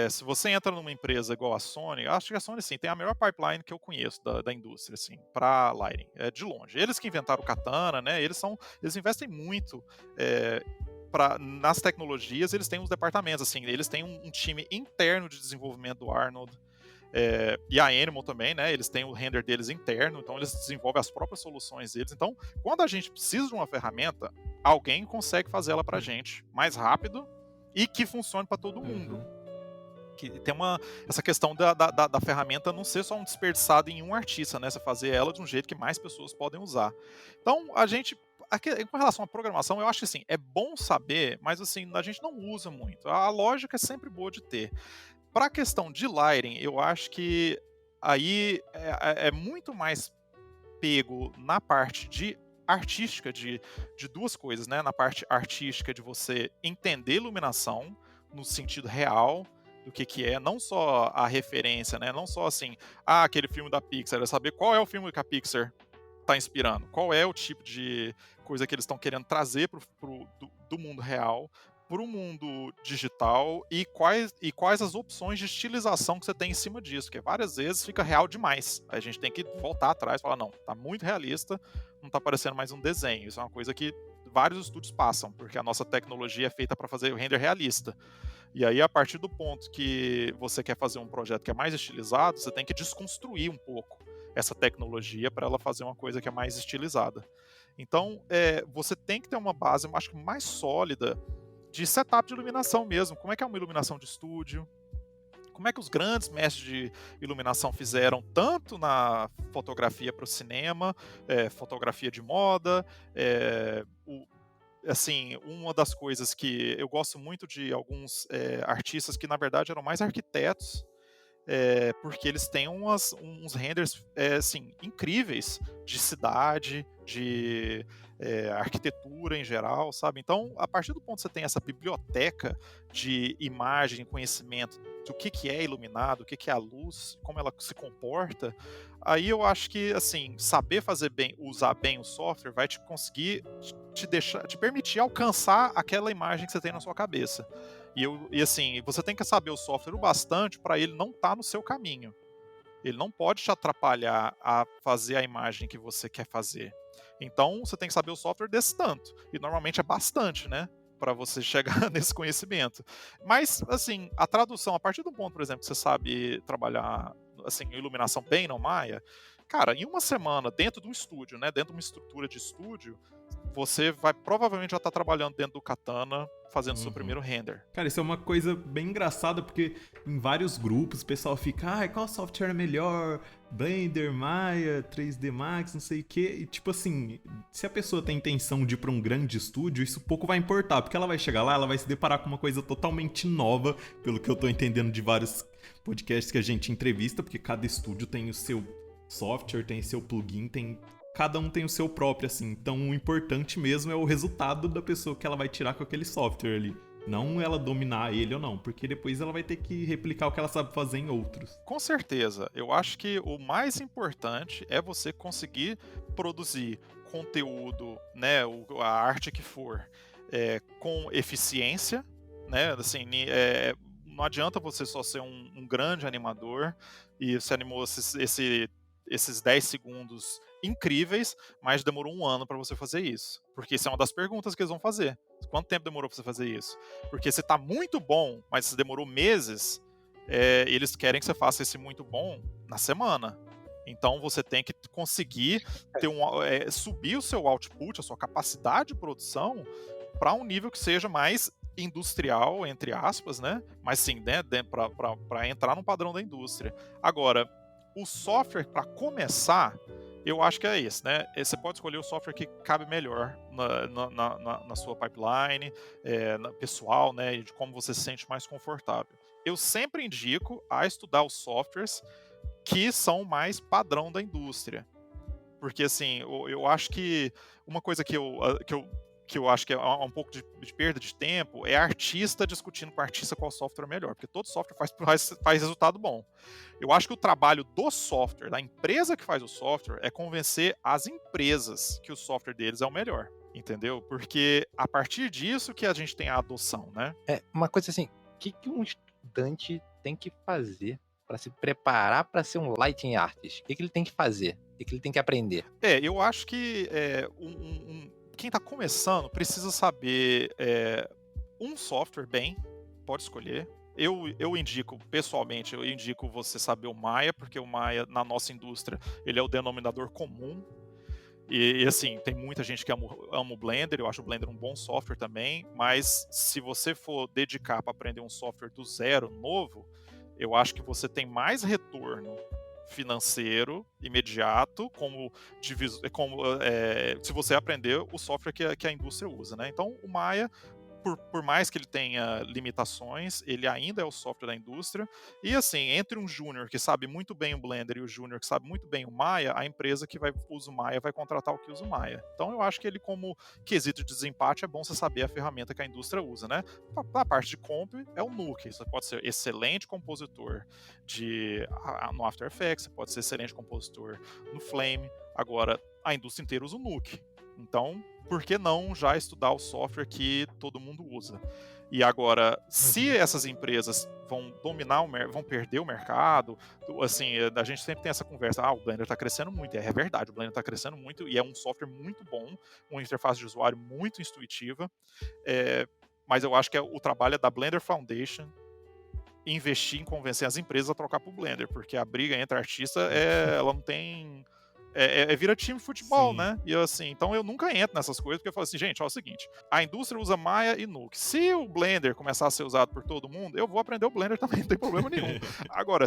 Se você entra numa empresa igual a Sony, acho que a Sony, sim, tem a melhor pipeline que eu conheço da indústria, assim, para lighting, de longe. Eles que inventaram o Katana, né? Eles investem muito nas tecnologias. Eles têm uns departamentos, assim, eles têm um time interno de desenvolvimento do Arnold. E a Animal também, né? Eles têm o render deles interno, então eles desenvolvem as próprias soluções deles. Então, quando a gente precisa de uma ferramenta, alguém consegue fazer ela pra gente mais rápido e que funcione para todo mundo. Que tem essa questão da ferramenta não ser só um desperdiçado em um artista, né? Você fazer ela de um jeito que mais pessoas podem usar. Então, com relação à programação, eu acho que assim, é bom saber, mas assim, a gente não usa muito. A lógica é sempre boa de ter. Para a questão de lighting, eu acho que aí é muito mais pego na parte de artística de duas coisas, né? Na parte artística de você entender iluminação no sentido real do que é, não só a referência, né? Não só assim, aquele filme da Pixar, é saber qual é o filme que a Pixar está inspirando, qual é o tipo de coisa que eles estão querendo trazer do mundo real para o mundo digital e quais as opções de estilização que você tem em cima disso, porque várias vezes fica real demais. A gente tem que voltar atrás e falar, não, tá muito realista, não tá parecendo mais um desenho. Isso é uma coisa que vários estúdios passam, porque a nossa tecnologia é feita para fazer o render realista. E aí, a partir do ponto que você quer fazer um projeto que é mais estilizado, você tem que desconstruir um pouco essa tecnologia para ela fazer uma coisa que é mais estilizada. Então, você tem que ter uma base, eu acho que mais sólida de setup de iluminação mesmo. Como é que é uma iluminação de estúdio? Como é que os grandes mestres de iluminação fizeram, tanto na fotografia para o cinema, fotografia de moda, assim, uma das coisas que eu gosto muito de alguns artistas que, na verdade, eram mais arquitetos, porque eles têm uns renders assim, incríveis de cidade, de arquitetura em geral, sabe? Então, a partir do ponto que você tem essa biblioteca de imagem, conhecimento do que é iluminado, o que é a luz, como ela se comporta, aí eu acho que, assim, saber fazer bem, usar bem o software vai te conseguir te permitir alcançar aquela imagem que você tem na sua cabeça. E assim, você tem que saber o software o bastante para ele não estar no seu caminho. Ele não pode te atrapalhar a fazer a imagem que você quer fazer. Então, você tem que saber o software desse tanto. E normalmente é bastante, né? Para você chegar nesse conhecimento. Mas, assim, a tradução, a partir do ponto, por exemplo, que você sabe trabalhar assim, iluminação bem no Maya, cara, em uma semana, dentro de um estúdio, né? Dentro de uma estrutura de estúdio, você vai provavelmente já estar trabalhando dentro do Katana, fazendo seu primeiro render. Cara, isso é uma coisa bem engraçada, porque em vários grupos o pessoal fica, qual software é melhor? Blender, Maya, 3D Max, não sei o quê. E tipo assim, se a pessoa tem intenção de ir pra um grande estúdio, isso pouco vai importar, porque ela vai chegar lá, ela vai se deparar com uma coisa totalmente nova, pelo que eu tô entendendo de vários podcasts que a gente entrevista, porque cada estúdio tem o seu software, tem seu plugin, cada um tem o seu próprio, assim. Então, o importante mesmo é o resultado da pessoa que ela vai tirar com aquele software ali. Não ela dominar ele ou não, porque depois ela vai ter que replicar o que ela sabe fazer em outros. Com certeza. Eu acho que o mais importante é você conseguir produzir conteúdo, né, a arte que for, com eficiência, né, assim, não adianta você só ser um grande animador e você animou esses 10 segundos incríveis, mas demorou 1 ano para você fazer isso. Porque isso é uma das perguntas que eles vão fazer. Quanto tempo demorou para você fazer isso? Porque se tá muito bom, mas se demorou meses, eles querem que você faça esse muito bom na semana. Então você tem que conseguir subir o seu output, a sua capacidade de produção, para um nível que seja mais industrial, entre aspas, né? Mas sim, né, para entrar no padrão da indústria. Agora, o software, para começar, eu acho que é esse, né? Você pode escolher o software que cabe melhor na sua pipeline, pessoal, né? E de como você se sente mais confortável. Eu sempre indico a estudar os softwares que são mais padrão da indústria. Porque, assim, eu acho que uma coisa que eu acho que é um pouco de perda de tempo é artista discutindo com artista qual software é melhor, porque todo software faz resultado bom. Eu acho que o trabalho do software, da empresa que faz o software, é convencer as empresas que o software deles é o melhor, entendeu? Porque a partir disso que a gente tem a adoção, né? Uma coisa assim, que estudante tem que fazer para se preparar para ser um lighting artist? O que ele tem que fazer? O que ele tem que aprender? Eu acho que quem está começando precisa saber um software bem, pode escolher. Eu indico, pessoalmente, você saber o Maya, porque o Maya, na nossa indústria, ele é o denominador comum. E assim, tem muita gente que ama o Blender, eu acho o Blender um bom software também, mas se você for dedicar para aprender um software do zero, novo, eu acho que você tem mais retorno financeiro imediato se você aprender o software que a indústria usa, né? Então o Maya, por mais que ele tenha limitações, ele ainda é o software da indústria. E assim, entre um júnior que sabe muito bem o Blender e o júnior que sabe muito bem o Maya, a empresa que usa o Maya vai contratar o que usa o Maya. Então eu acho que ele, como quesito de desempate, é bom você saber a ferramenta que a indústria usa, né? A parte de comp é o Nuke. Você pode ser excelente compositor no After Effects, você pode ser excelente compositor no Flame. Agora, a indústria inteira usa o Nuke. Então, por que não já estudar o software que todo mundo usa? E agora, se essas empresas vão vão perder o mercado, assim, a gente sempre tem essa conversa, o Blender está crescendo muito, é verdade, o Blender está crescendo muito e é um software muito bom, uma interface de usuário muito intuitiva, mas eu acho que o trabalho é da Blender Foundation investir em convencer as empresas a trocar para o Blender, porque a briga entre artistas, ela não tem... vira time de futebol, Sim. né? E assim, então eu nunca entro nessas coisas, porque eu falo assim, gente, é o seguinte, a indústria usa Maya e Nuke. Se o Blender começar a ser usado por todo mundo, eu vou aprender o Blender também, não tem problema nenhum. Agora,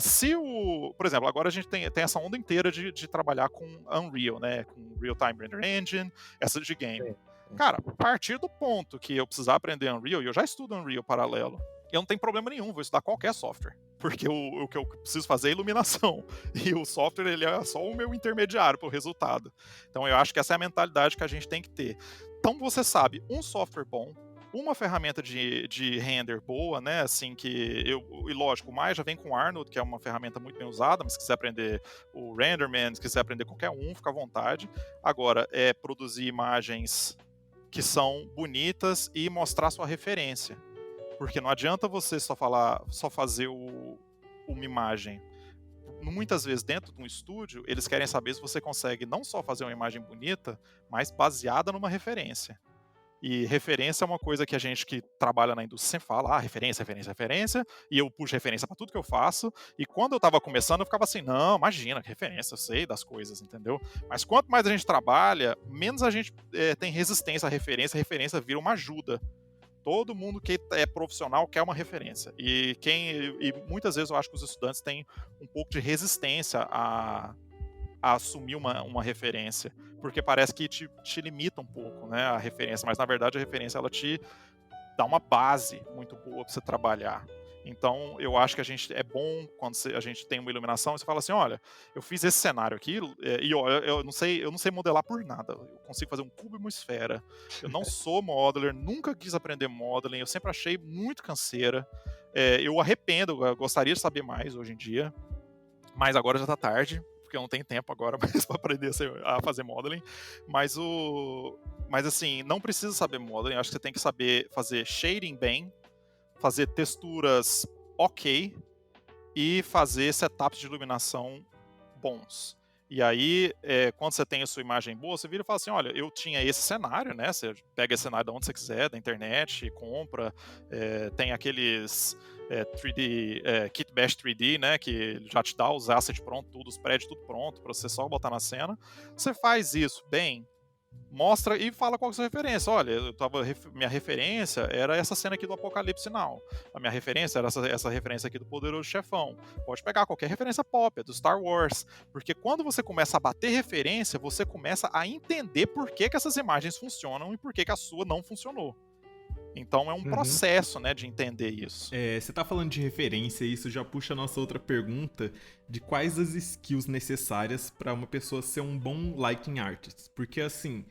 por exemplo, agora a gente tem essa onda inteira de trabalhar com Unreal, né? Com Real Time Render Engine, essa de game. Sim. Cara, a partir do ponto que eu precisar aprender Unreal, e eu já estudo Unreal paralelo, eu não tenho problema nenhum, vou estudar qualquer software. Porque o que eu preciso fazer é iluminação. E o software, ele é só o meu intermediário para o resultado. Então eu acho que essa é a mentalidade que a gente tem que ter. Então você sabe, um software bom, uma ferramenta de render boa, né? Assim e lógico, o Maya já vem com o Arnold, que é uma ferramenta muito bem usada, mas se quiser aprender o Renderman, se quiser aprender qualquer um, fica à vontade. Agora, produzir imagens que são bonitas e mostrar sua referência. Porque não adianta você só fazer uma imagem. Muitas vezes dentro de um estúdio, eles querem saber se você consegue não só fazer uma imagem bonita, mas baseada numa referência. E referência é uma coisa que a gente que trabalha na indústria sempre fala, referência, e eu puxo referência para tudo que eu faço, e quando eu estava começando eu ficava assim, não, imagina, que referência, eu sei das coisas, entendeu? Mas quanto mais a gente trabalha, menos a gente tem resistência à referência, a referência vira uma ajuda. Todo mundo que é profissional quer uma referência. E muitas vezes eu acho que os estudantes têm um pouco de resistência a assumir uma referência, porque parece que te limita um pouco, né, a referência, mas na verdade a referência ela te dá uma base muito boa para você trabalhar. Então eu acho que é bom quando a gente tem uma iluminação e você fala assim, olha, eu fiz esse cenário aqui e eu não sei modelar por nada, eu consigo fazer um cubo e uma esfera, eu não sou modeler, nunca quis aprender modeling, eu sempre achei muito canseira, eu arrependo, eu gostaria de saber mais hoje em dia, mas agora já tá tarde, porque eu não tenho tempo agora mais para aprender a fazer modeling, mas assim, não precisa saber modeling, acho que você tem que saber fazer shading bem, fazer texturas ok e fazer setups de iluminação bons. E aí, quando você tem a sua imagem boa, você vira e fala assim, olha, eu tinha esse cenário, né? Você pega esse cenário de onde você quiser, da internet, compra, tem aqueles 3D, Kit Bash 3D, né? Que já te dá os assets prontos, os prédios tudo pronto, para você só botar na cena. Você faz isso bem, mostra e fala qual é a sua referência. Olha, minha referência era essa cena aqui do Apocalipse Now. A minha referência era essa referência aqui do Poderoso Chefão. Pode pegar qualquer referência pop, do Star Wars. Porque quando você começa a bater referência, você começa a entender por que essas imagens funcionam e por que a sua não funcionou. Então é um processo, né, de entender isso. Você tá falando de referência e isso já puxa a nossa outra pergunta de quais as skills necessárias para uma pessoa ser um bom lighting artist. Porque, assim,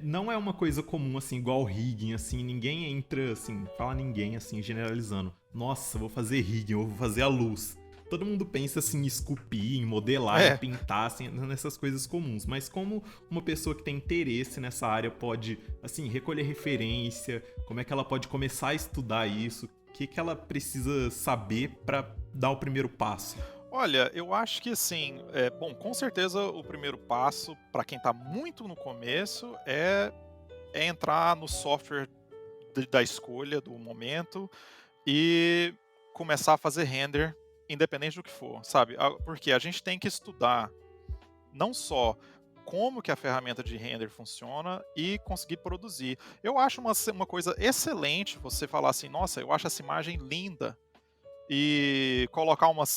não é uma coisa comum, assim, igual rigging, assim, ninguém entra, assim, fala ninguém, assim, generalizando. Nossa, vou fazer rigging, eu vou fazer a luz. Todo mundo pensa assim, em esculpir, em modelar, em pintar, assim, nessas coisas comuns. Mas como uma pessoa que tem interesse nessa área pode, assim, recolher referência, como é que ela pode começar a estudar isso? que ela precisa saber para dar o primeiro passo? Olha, eu acho que assim, bom, com certeza o primeiro passo para quem está muito no começo é entrar no software da escolha do momento e começar a fazer render, independente do que for, sabe? Porque a gente tem que estudar não só como que a ferramenta de render funciona e conseguir produzir. Eu acho uma coisa excelente você falar assim, nossa, eu acho essa imagem linda, e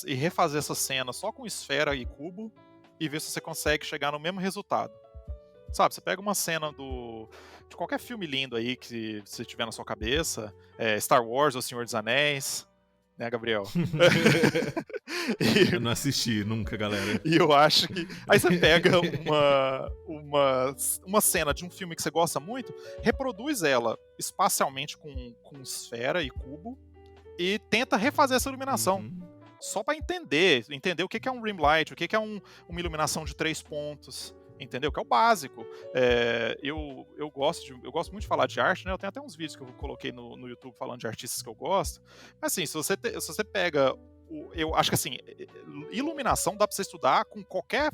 e refazer essa cena só com esfera e cubo e ver se você consegue chegar no mesmo resultado. Sabe, você pega uma cena de qualquer filme lindo aí que você tiver na sua cabeça, Star Wars ou Senhor dos Anéis, né, Gabriel? Eu não assisti nunca, galera. E eu acho que... Aí você pega uma cena de um filme que você gosta muito, reproduz ela espacialmente com esfera e cubo e tenta refazer essa iluminação. Só para entender o que é um rim light, o que é uma iluminação de 3 pontos, entendeu? Que é o básico. Eu gosto muito de falar de arte, né? Eu tenho até uns vídeos que eu coloquei no YouTube falando de artistas que eu gosto. Mas assim, se você pega... Eu acho que assim, iluminação dá para você estudar com qualquer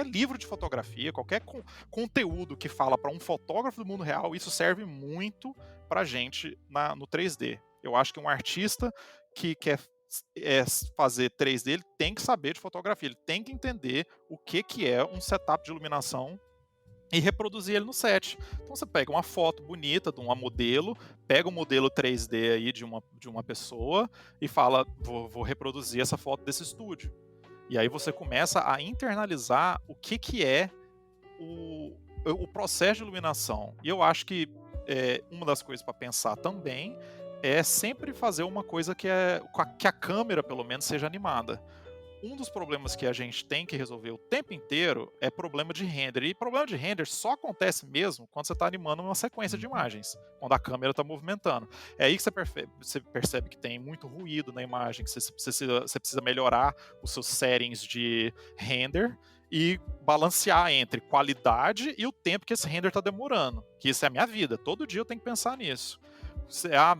livro de fotografia, qualquer conteúdo que fala para um fotógrafo do mundo real, isso serve muito pra gente no 3D. Eu acho que um artista que quer fazer 3D, ele tem que saber de fotografia, ele tem que entender o que é um setup de iluminação e reproduzir ele no set. Então você pega uma foto bonita de uma modelo, pega um modelo 3D aí de uma pessoa e fala, vou reproduzir essa foto desse estúdio. E aí você começa a internalizar o que é o processo de iluminação. E eu acho que uma das coisas para pensar também é sempre fazer uma coisa que a câmera, pelo menos, seja animada. Um dos problemas que a gente tem que resolver o tempo inteiro é problema de render. E problema de render só acontece mesmo quando você está animando uma sequência de imagens, quando a câmera está movimentando. É aí que você percebe que tem muito ruído na imagem, que você precisa melhorar os seus settings de render e balancear entre qualidade e o tempo que esse render está demorando. Que isso é a minha vida. Todo dia eu tenho que pensar nisso.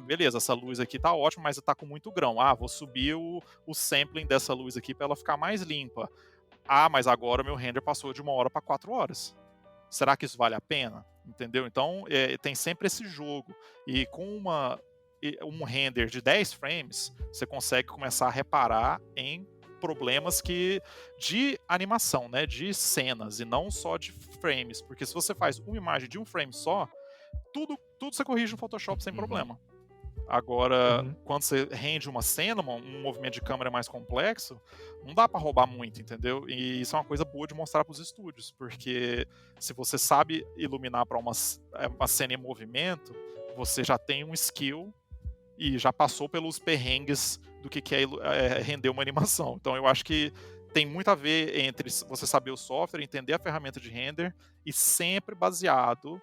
Beleza, essa luz aqui tá ótima, mas tá com muito grão. Vou subir o sampling dessa luz aqui para ela ficar mais limpa. Mas agora o meu render passou de 1 hora para 4 horas. Será que isso vale a pena? Entendeu? Então, tem sempre esse jogo. E com um render de 10 frames, você consegue começar a reparar em problemas de animação, né? De cenas, e não só de frames. Porque se você faz uma imagem de um frame só, tudo você corrige no Photoshop sem problema. Agora, quando você rende uma cena, um movimento de câmera mais complexo, não dá pra roubar muito, entendeu? E isso é uma coisa boa de mostrar pros estúdios, porque se você sabe iluminar para uma cena em movimento, você já tem um skill e já passou pelos perrengues do que é render uma animação. Então eu acho que tem muito a ver entre você saber o software, entender a ferramenta de render e sempre baseado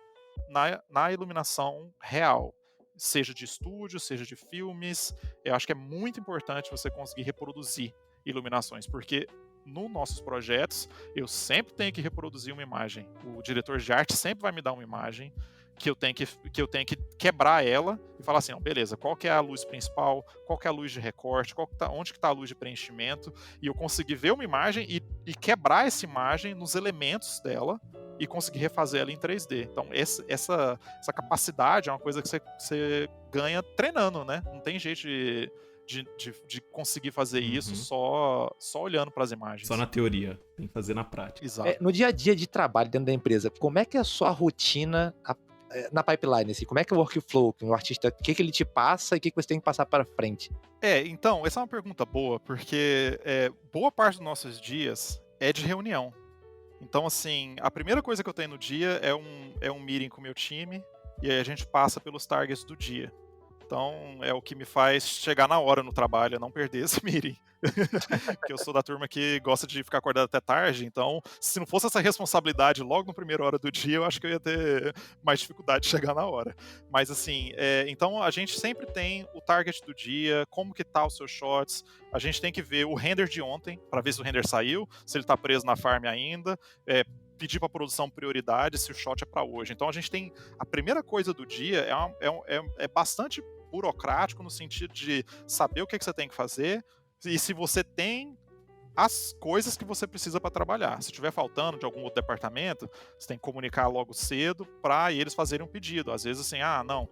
na iluminação real, seja de estúdio, seja de filmes. Eu acho que é muito importante você conseguir reproduzir iluminações, porque nos nossos projetos eu sempre tenho que reproduzir uma imagem. O diretor de arte sempre vai me dar uma imagem que eu tenho que quebrar ela e falar assim, não, beleza, qual que é a luz principal, qual que é a luz de recorte, onde que está a luz de preenchimento, e eu conseguir ver uma imagem e quebrar essa imagem nos elementos dela e conseguir refazer ela em 3D. Então essa capacidade é uma coisa que você ganha treinando, né? Não tem jeito de conseguir fazer isso só olhando para as imagens. Só na teoria, tem que fazer na prática. Exato. No dia a dia de trabalho dentro da empresa, como é que é a sua rotina na pipeline, assim? Como é que é o workflow? O artista, o que ele te passa e o que você tem que passar para frente? Então, essa é uma pergunta boa, porque boa parte dos nossos dias é de reunião. Então, assim, a primeira coisa que eu tenho no dia é um meeting com o meu time, e aí a gente passa pelos targets do dia. Então, é o que me faz chegar na hora no trabalho, não perder esse meeting. Porque eu sou da turma que gosta de ficar acordado até tarde, então, se não fosse essa responsabilidade logo na primeira hora do dia, eu acho que eu ia ter mais dificuldade de chegar na hora. Mas, assim, então a gente sempre tem o target do dia, como que tá os seus shots, a gente tem que ver o render de ontem, para ver se o render saiu, se ele tá preso na farm ainda, pedir para a produção prioridade se o shot é para hoje. Então a gente tem a primeira coisa do dia é bastante burocrático no sentido de saber o que você tem que fazer e se você tem as coisas que você precisa para trabalhar. Se estiver faltando de algum outro departamento, você tem que comunicar logo cedo para eles fazerem um pedido. Às vezes assim, não,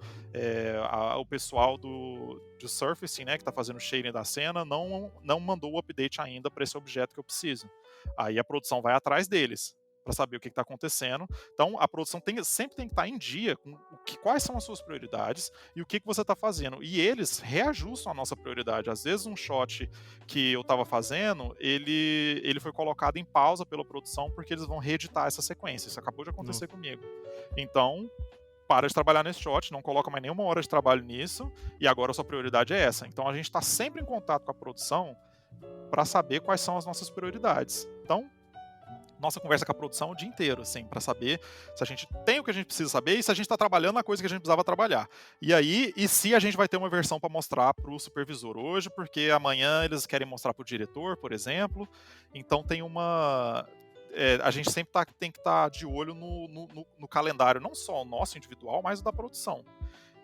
o pessoal do Surfacing, né, que está fazendo o shading da cena, não mandou o update ainda para esse objeto que eu preciso. Aí a produção vai atrás deles para saber o que está acontecendo. Então a produção sempre tem que estar em dia com quais são as suas prioridades e o que você está fazendo. E eles reajustam a nossa prioridade. Às vezes um shot que eu estava fazendo, ele foi colocado em pausa pela produção porque eles vão reeditar essa sequência. Isso acabou de acontecer comigo. Então, para de trabalhar nesse shot, não coloca mais nenhuma hora de trabalho nisso, e agora a sua prioridade é essa. Então a gente está sempre em contato com a produção para saber quais são as nossas prioridades. Então, nossa conversa com a produção o dia inteiro, assim, para saber se a gente tem o que a gente precisa saber e se a gente está trabalhando na coisa que a gente precisava trabalhar. E se a gente vai ter uma versão para mostrar para o supervisor hoje, porque amanhã eles querem mostrar para o diretor, por exemplo. Então tem uma... a gente sempre tem que estar de olho no calendário, não só o nosso individual, mas o da produção.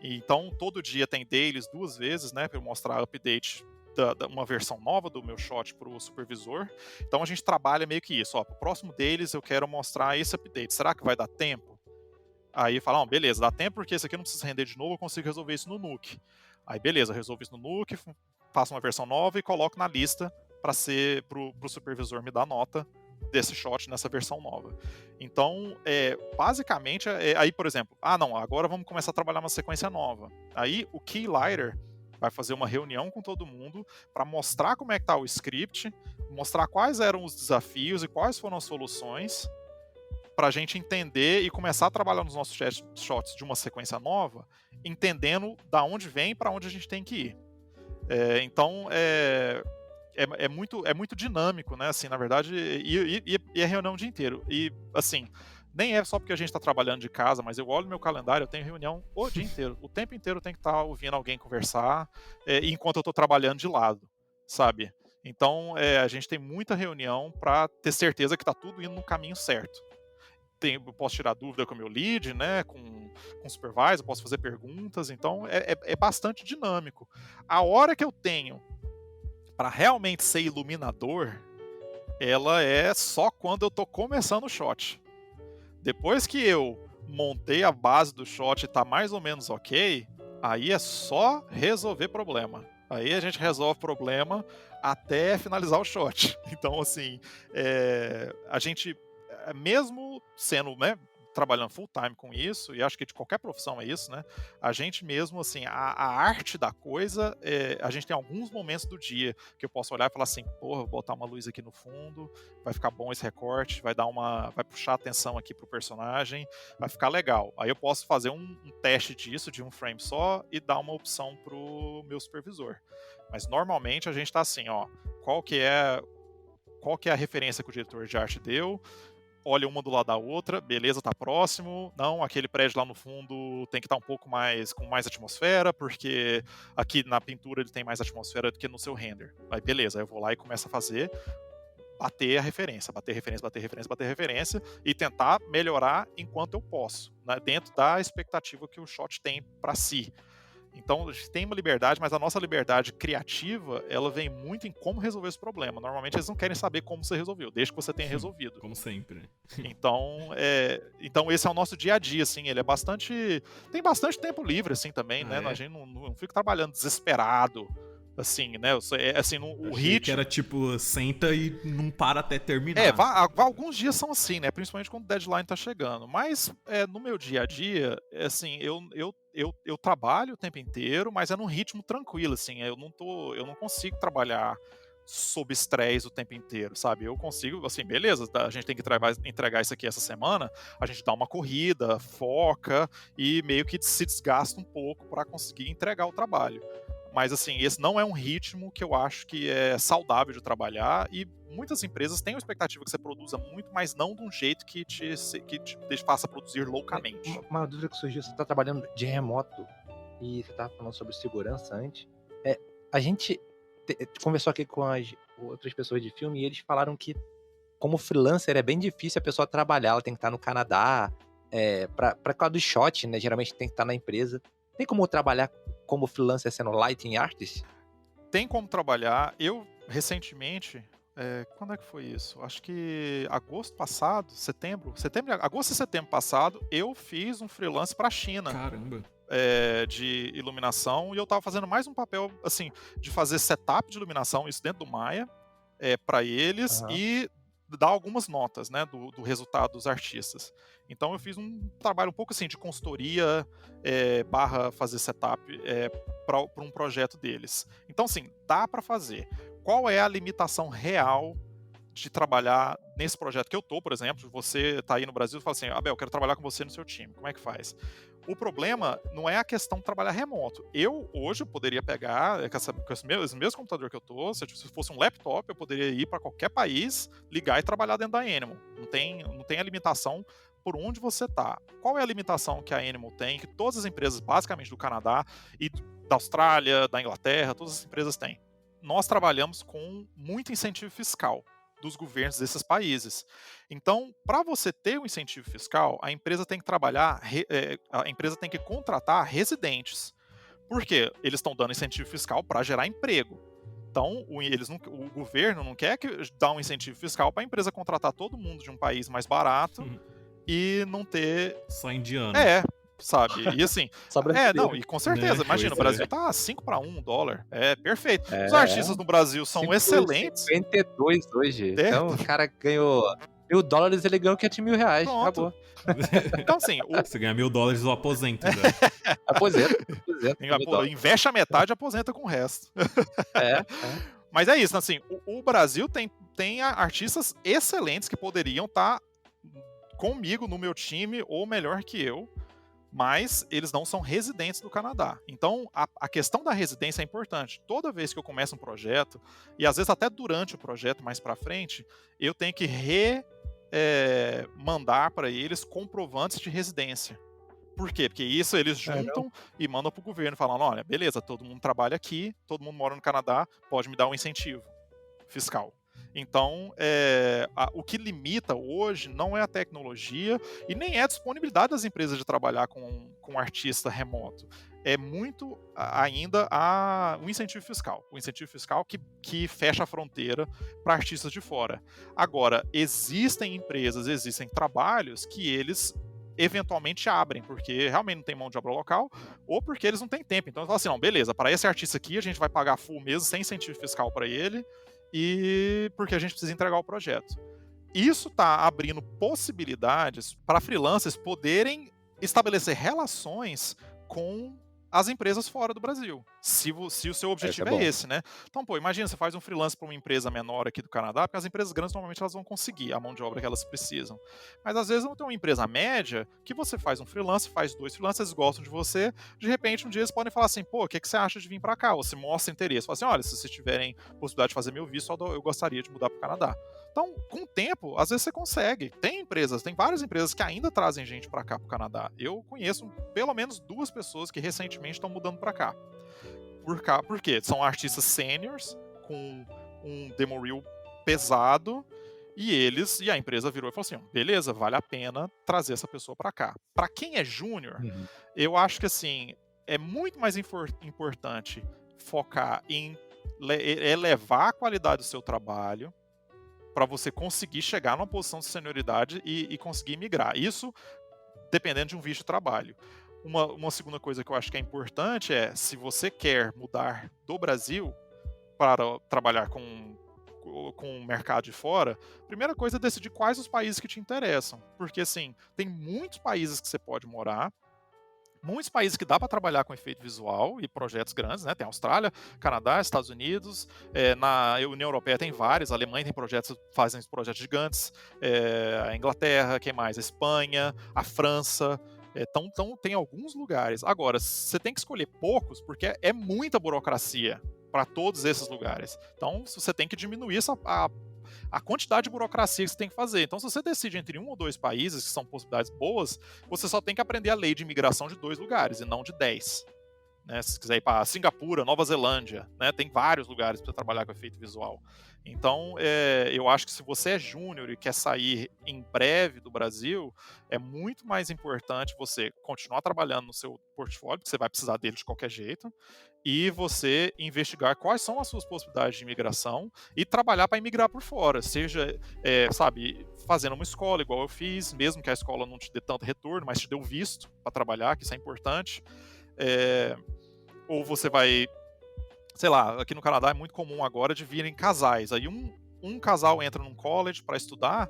Então todo dia tem dailies 2 vezes, né, para eu mostrar update uma versão nova do meu shot para o supervisor. Então a gente trabalha meio que isso. Pro próximo deles eu quero mostrar esse update. Será que vai dar tempo? Aí fala, beleza, dá tempo porque esse aqui eu não preciso render de novo, eu consigo resolver isso no Nuke. Aí beleza, eu resolvo isso no Nuke, faço uma versão nova e coloco na lista para o supervisor me dar nota desse shot nessa versão nova. Então, basicamente, aí por exemplo, agora vamos começar a trabalhar uma sequência nova. Aí o Keylighter vai fazer uma reunião com todo mundo para mostrar como é que está o script, mostrar quais eram os desafios e quais foram as soluções para a gente entender e começar a trabalhar nos nossos shots de uma sequência nova, entendendo da onde vem e para onde a gente tem que ir. Então, é muito dinâmico, né? Assim, na verdade, e é reunião o dia inteiro. E, assim, nem é só porque a gente está trabalhando de casa, mas eu olho no meu calendário, eu tenho reunião o dia inteiro. O tempo inteiro eu tenho que estar ouvindo alguém conversar, enquanto eu estou trabalhando de lado, sabe? Então, a gente tem muita reunião para ter certeza que está tudo indo no caminho certo. Eu posso tirar dúvida com o meu lead, né, com o supervisor, posso fazer perguntas, então é bastante dinâmico. A hora que eu tenho para realmente ser iluminador, ela é só quando eu estou começando o shot. Depois que eu montei a base do shot e está mais ou menos ok, aí é só resolver problema. Aí a gente resolve problema até finalizar o shot. Então, assim, a gente, mesmo sendo, né, trabalhando full time com isso, e acho que de qualquer profissão é isso, né? A gente mesmo, assim, a arte da coisa, a gente tem alguns momentos do dia que eu posso olhar e falar assim, porra, vou botar uma luz aqui no fundo, vai ficar bom esse recorte, vai puxar a atenção aqui pro personagem, vai ficar legal. Aí eu posso fazer um teste disso, de um frame só, e dar uma opção pro meu supervisor. Mas normalmente a gente tá assim, qual que é a referência que o diretor de arte deu, olha uma do lado da outra, beleza, tá próximo. Não, aquele prédio lá no fundo tem que estar um pouco mais com mais atmosfera, porque aqui na pintura ele tem mais atmosfera do que no seu render. Aí beleza, aí eu vou lá e começo a fazer, bater referência e tentar melhorar enquanto eu posso, né, dentro da expectativa que o shot tem para si. Então, a gente tem uma liberdade, mas a nossa liberdade criativa, ela vem muito em como resolver esse problema. Normalmente, eles não querem saber como você resolveu, desde que você tenha resolvido. Como sempre. Então, esse é o nosso dia a dia, assim. Ele tem bastante tempo livre, assim, também, né? A gente não fica trabalhando desesperado, assim, né? O ritmo... que era tipo, senta e não para até terminar. Alguns dias são assim, né? Principalmente quando o deadline tá chegando. Mas no meu dia a dia, assim, eu trabalho o tempo inteiro, mas é num ritmo tranquilo, assim. Eu não consigo trabalhar sob estresse o tempo inteiro, sabe? Eu consigo, assim, beleza, a gente tem que entregar isso aqui essa semana, a gente dá uma corrida, foca e meio que se desgasta um pouco para conseguir entregar o trabalho. Mas, assim, esse não é um ritmo que eu acho que é saudável de trabalhar, e muitas empresas têm a expectativa que você produza muito, mas não de um jeito que te faça produzir loucamente. Uma dúvida que surgiu, você está trabalhando de remoto e você estava falando sobre segurança antes. A gente conversou aqui com as outras pessoas de filme e eles falaram que como freelancer é bem difícil a pessoa trabalhar, ela tem que estar no Canadá, pra causa do shot, né, geralmente tem que estar na empresa. Tem como trabalhar como freelancer sendo lighting artist? Tem como trabalhar. Eu, recentemente, quando é que foi isso? Acho que agosto passado, agosto e setembro passado, eu fiz um freelance para a China. Caramba. De iluminação, e eu tava fazendo mais um papel, assim, de fazer setup de iluminação, isso dentro do Maya, para eles, e dar algumas notas, né, do resultado dos artistas. Então eu fiz um trabalho um pouco assim de consultoria, barra fazer setup para um projeto deles. Então, assim, dá para fazer. Qual é a limitação real de trabalhar nesse projeto que eu tô, por exemplo? Você tá aí no Brasil e fala assim, Abel, eu quero trabalhar com você no seu time. Como é que faz? O problema não é a questão de trabalhar remoto. Eu, hoje, poderia pegar, com esse mesmo computador que eu tô, se fosse um laptop, eu poderia ir para qualquer país, ligar e trabalhar dentro da Animal. Não tem a limitação por onde você tá. Qual é a limitação que a Animal tem, que todas as empresas, basicamente do Canadá e da Austrália, da Inglaterra, todas as empresas têm? Nós trabalhamos com muito incentivo fiscal dos governos desses países. Então, para você ter um incentivo fiscal, a empresa tem que a empresa tem que contratar residentes. Por quê? Eles estão dando incentivo fiscal para gerar emprego. Então, o governo não quer dar um incentivo fiscal para a empresa contratar todo mundo de um país mais barato e não ter... Só indiano. Sabe? E assim, e com certeza, imagina, o Brasil tá 5 para 1 dólar. É perfeito. Os artistas no Brasil são excelentes. 52 hoje. Então, o cara ganhou $1.000, ele ganhou R$500. Pronto. Acabou. Então, assim. Você ganha $1.000, eu aposento. Aposenta. Investe a metade e aposenta com o resto. Mas é isso, assim, o Brasil tem artistas excelentes que poderiam estar comigo no meu time, ou melhor que eu, mas eles não são residentes do Canadá. Então, a questão da residência é importante. Toda vez que eu começo um projeto, e às vezes até durante o projeto, mais para frente, eu tenho que mandar para eles comprovantes de residência. Por quê? Porque isso eles juntam e mandam para o governo, falando, olha, beleza, todo mundo trabalha aqui, todo mundo mora no Canadá, pode me dar um incentivo fiscal. Então, o que limita hoje não é a tecnologia e nem é a disponibilidade das empresas de trabalhar com um artista remoto. É muito ainda o incentivo fiscal. O incentivo fiscal que fecha a fronteira para artistas de fora. Agora, existem empresas, existem trabalhos que eles eventualmente abrem, porque realmente não tem mão de obra local, ou porque eles não têm tempo. Então, eles falam assim, não, beleza, para esse artista aqui a gente vai pagar full mesmo, sem incentivo fiscal para ele, e porque a gente precisa entregar o projeto. Isso está abrindo possibilidades para freelancers poderem estabelecer relações com as empresas fora do Brasil, se o seu objetivo é esse, né? Então, imagina, você faz um freelance para uma empresa menor aqui do Canadá, porque as empresas grandes normalmente elas vão conseguir a mão de obra que elas precisam. Mas às vezes não tem uma empresa média que você faz um freelance, faz 2 freelancers, gostam de você, de repente um dia eles podem falar assim, o que você acha de vir para cá? Você mostra interesse, fala assim, olha, se vocês tiverem possibilidade de fazer meu visto, eu gostaria de mudar para o Canadá. Então, com o tempo, às vezes você consegue. Tem várias empresas que ainda trazem gente para cá, para o Canadá. Eu conheço pelo menos 2 pessoas que recentemente estão mudando para cá. Por quê? São artistas seniors, com um demo reel pesado, e a empresa virou e falou assim, beleza, vale a pena trazer essa pessoa para cá. Para quem é júnior, eu acho que assim, é muito mais importante focar em elevar a qualidade do seu trabalho, para você conseguir chegar numa posição de senioridade e conseguir migrar. Isso dependendo de um visto de trabalho. Uma segunda coisa que eu acho que é importante é, se você quer mudar do Brasil para trabalhar com o mercado de fora, a primeira coisa é decidir quais os países que te interessam. Porque, assim, tem muitos países que você pode morar, muitos países que dá para trabalhar com efeito visual e projetos grandes, né? Tem Austrália, Canadá, Estados Unidos, na União Europeia tem vários, a Alemanha tem fazem projetos gigantes, a Inglaterra, quem mais? A Espanha, a França. Então tem alguns lugares. Agora, você tem que escolher poucos, porque é muita burocracia para todos esses lugares. Então, você tem que diminuir a quantidade de burocracia que você tem que fazer. Então, se você decide entre 1 ou 2 países, que são possibilidades boas, você só tem que aprender a lei de imigração de 2 lugares, e não de 10. né? Se você quiser ir para Singapura, Nova Zelândia, né? Tem vários lugares para trabalhar com efeito visual. Então, eu acho que se você é júnior e quer sair em breve do Brasil, é muito mais importante você continuar trabalhando no seu portfólio, porque você vai precisar dele de qualquer jeito, e você investigar quais são as suas possibilidades de imigração e trabalhar para imigrar por fora, seja, sabe, fazendo uma escola, igual eu fiz, mesmo que a escola não te dê tanto retorno, mas te dê o visto para trabalhar, que isso é importante. Ou você vai, sei lá, aqui no Canadá é muito comum agora de virem casais. Aí um casal entra num college para estudar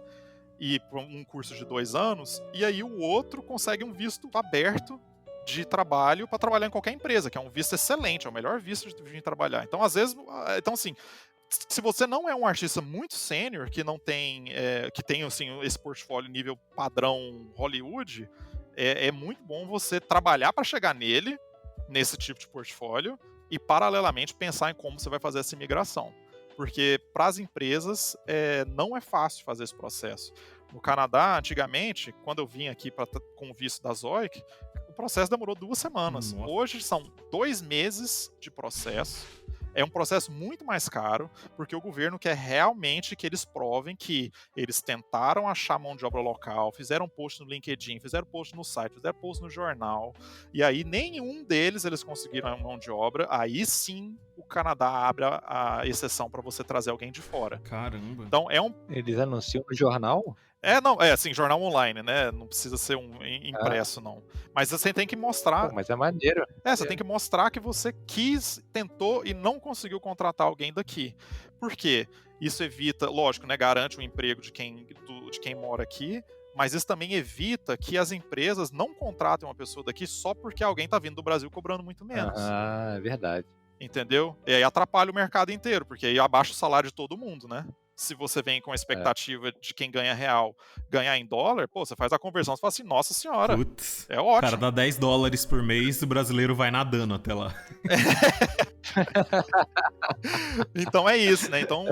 e para um curso de 2 anos, e aí o outro consegue um visto aberto de trabalho para trabalhar em qualquer empresa, que é um visto excelente, é o melhor visto de vir trabalhar. Então, às vezes, assim, se você não é um artista muito sênior, que não tem, que tem assim, esse portfólio nível padrão Hollywood, é muito bom você trabalhar para chegar nesse tipo de portfólio, e paralelamente pensar em como você vai fazer essa imigração. Porque para as empresas não é fácil fazer esse processo. No Canadá, antigamente, quando eu vim aqui com o visto da ZOIC, o processo demorou 2 semanas. Nossa. Hoje são 2 meses de processo. É um processo muito mais caro, porque o governo quer realmente que eles provem que eles tentaram achar mão de obra local, fizeram post no LinkedIn, fizeram post no site, fizeram post no jornal, e aí nenhum deles eles conseguiram a mão de obra. Aí sim o Canadá abre a exceção para você trazer alguém de fora. Caramba. Então Eles anunciam no jornal? Assim, jornal online, né? Não precisa ser um impresso, não. Mas você tem que mostrar. Pô, mas é maneiro. Você tem que mostrar que você tentou e não conseguiu contratar alguém daqui. Por quê? Isso evita, lógico, né? Garante o emprego de quem mora aqui, mas isso também evita que as empresas não contratem uma pessoa daqui só porque alguém está vindo do Brasil cobrando muito menos. Ah, é verdade. Entendeu? E aí atrapalha o mercado inteiro, porque aí abaixa o salário de todo mundo, né? Se você vem com a expectativa de quem ganha real ganhar em dólar, pô, você faz a conversão, você fala assim, nossa senhora, Putz, é o ótimo. cara dá $10 por mês, o brasileiro vai nadando até lá. Então é isso, né? Então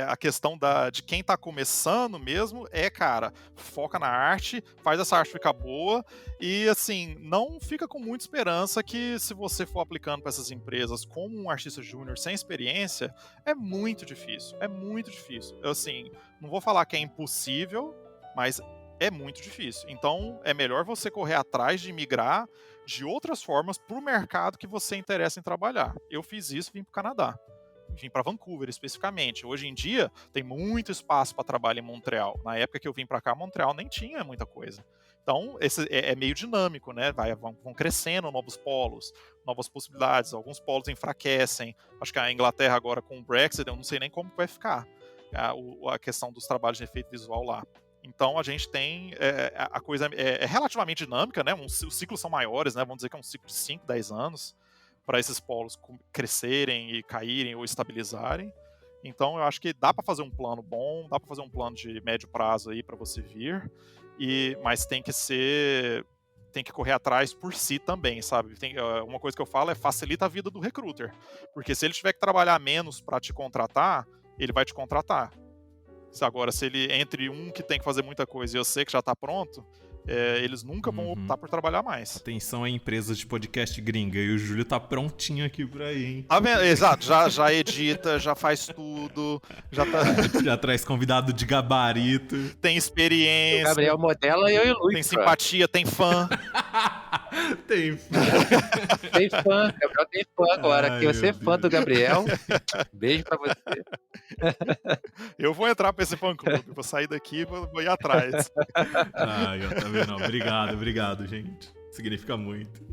a questão de quem tá começando mesmo cara, foca na arte, faz essa arte ficar boa e, assim, não fica com muita esperança que se você for aplicando para essas empresas como um artista júnior sem experiência, é muito difícil, Eu, assim, não vou falar que é impossível, mas é muito difícil. Então, é melhor você correr atrás de migrar de outras formas para o mercado que você interessa em trabalhar. Eu fiz isso, vim para o Canadá. Vim para Vancouver, especificamente. Hoje em dia, tem muito espaço para trabalho em Montreal. Na época que eu vim para cá, Montreal nem tinha muita coisa. Então, esse é meio dinâmico, né? Vão crescendo novos polos, novas possibilidades. Alguns polos enfraquecem. Acho que a Inglaterra agora, com o Brexit, eu não sei nem como vai ficar a questão dos trabalhos de efeito visual lá. Então a gente tem a coisa relativamente dinâmica, né? Os ciclos são maiores, né? Vamos dizer que é um ciclo de 5, 10 anos para esses polos crescerem e caírem ou estabilizarem. Então eu acho que dá para fazer um plano bom, dá para fazer um plano de médio prazo aí para você vir, mas tem que correr atrás por si também, sabe? Uma coisa que eu falo facilita a vida do recruiter, porque se ele tiver que trabalhar menos para te contratar, ele vai te contratar. Agora, se ele entre um que tem que fazer muita coisa e eu sei que já tá pronto, eles nunca vão optar por trabalhar mais. Atenção a empresas de podcast gringa, e o Júlio tá prontinho aqui pra ir, hein? Tá vendo? Exato, já edita, já faz tudo, já tá... já traz convidado de gabarito. Tem experiência. O Gabriel modela e eu e o Luiz. Tem simpatia, tem fã. Tem fã. Tem fã, Gabriel tem fã agora. Ai, que você é fã Deus. do Gabriel, beijo pra você. Eu vou entrar pra esse fã-clube, vou sair daqui e vou ir atrás. Ai, ó, tá vendo? Obrigado, gente. Significa muito.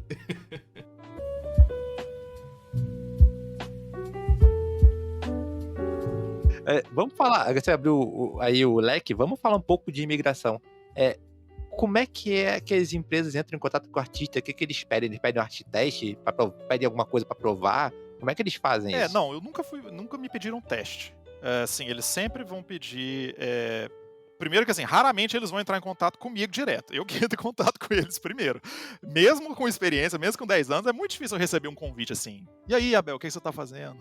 Vamos falar, você abriu aí o leque, vamos falar um pouco de imigração. Como é que as empresas entram em contato com o artista? O que eles pedem? Eles pedem um arte teste? Pedem alguma coisa para provar? Como é que eles fazem isso? Não, eu nunca me pediram teste. Assim, eles sempre vão pedir... Primeiro que, assim, raramente eles vão entrar em contato comigo direto. Eu que entro em contato com eles primeiro. Mesmo com experiência, mesmo com 10 anos, é muito difícil eu receber um convite assim. E aí, Abel, o que você tá fazendo?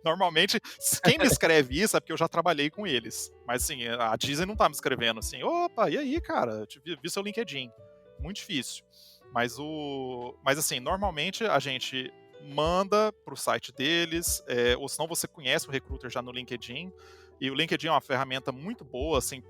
Normalmente, quem me escreve isso é porque eu já trabalhei com eles. Mas, assim, a Disney não tá me escrevendo assim, opa, e aí, cara? Vi seu LinkedIn. Muito difícil. Mas assim, normalmente a gente manda para o site deles, ou senão você conhece o recruiter já no LinkedIn. E o LinkedIn é uma ferramenta muito boa, assim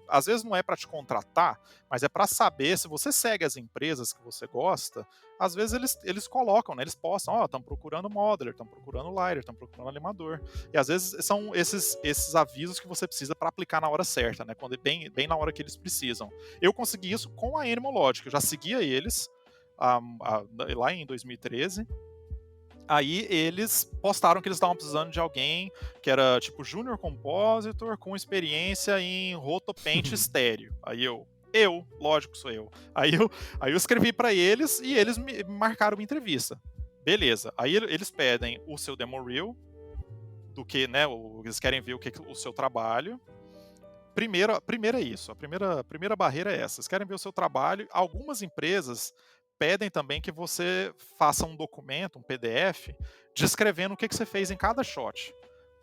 às vezes não é para te contratar, mas é para saber se você segue as empresas que você gosta. Às vezes eles colocam, né? Eles postam, estão procurando modeler, estão procurando lighter, estão procurando animador. E às vezes são esses avisos que você precisa para aplicar na hora certa, né? Quando bem na hora que eles precisam. Eu consegui isso com a Animal Logic, eu já seguia eles lá em 2013. Aí eles postaram que eles estavam precisando de alguém que era tipo Junior Compositor com experiência em rotopaint estéreo. Aí lógico, sou eu. Aí eu escrevi para eles e eles me marcaram uma entrevista. Beleza. Aí eles pedem o seu demo reel, do que, né, eles querem ver o seu trabalho. Primeiro é isso. A primeira barreira é essa. Eles querem ver o seu trabalho. Algumas empresas pedem também que você faça um documento, um PDF, descrevendo o que você fez em cada shot.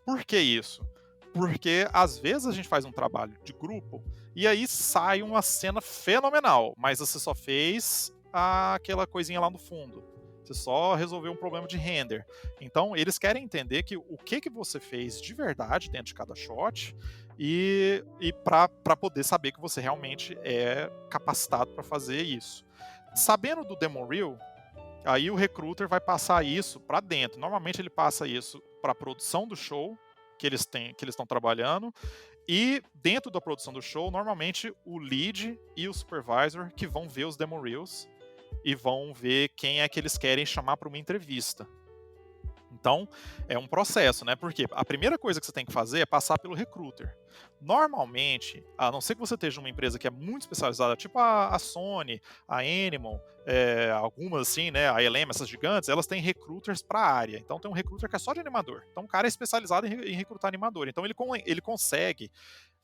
Por que isso? Porque às vezes a gente faz um trabalho de grupo e aí sai uma cena fenomenal, mas você só fez aquela coisinha lá no fundo. Você só resolveu um problema de render. Então, eles querem entender que o que você fez de verdade dentro de cada shot e para poder saber que você realmente é capacitado para fazer isso. Sabendo do demo reel, aí o recruiter vai passar isso para dentro. Normalmente ele passa isso para a produção do show que eles estão trabalhando, e dentro da produção do show, normalmente o lead e o supervisor que vão ver os demo reels e vão ver quem é que eles querem chamar para uma entrevista. Então, é um processo, né? Porque a primeira coisa que você tem que fazer é passar pelo recruiter. Normalmente, a não ser que você esteja numa empresa que é muito especializada, tipo a Sony, a Animal, algumas assim, né? A LM, essas gigantes, elas têm recruiters para a área. Então, tem um recruiter que é só de animador. Então, o cara é especializado em recrutar animador. Então, ele consegue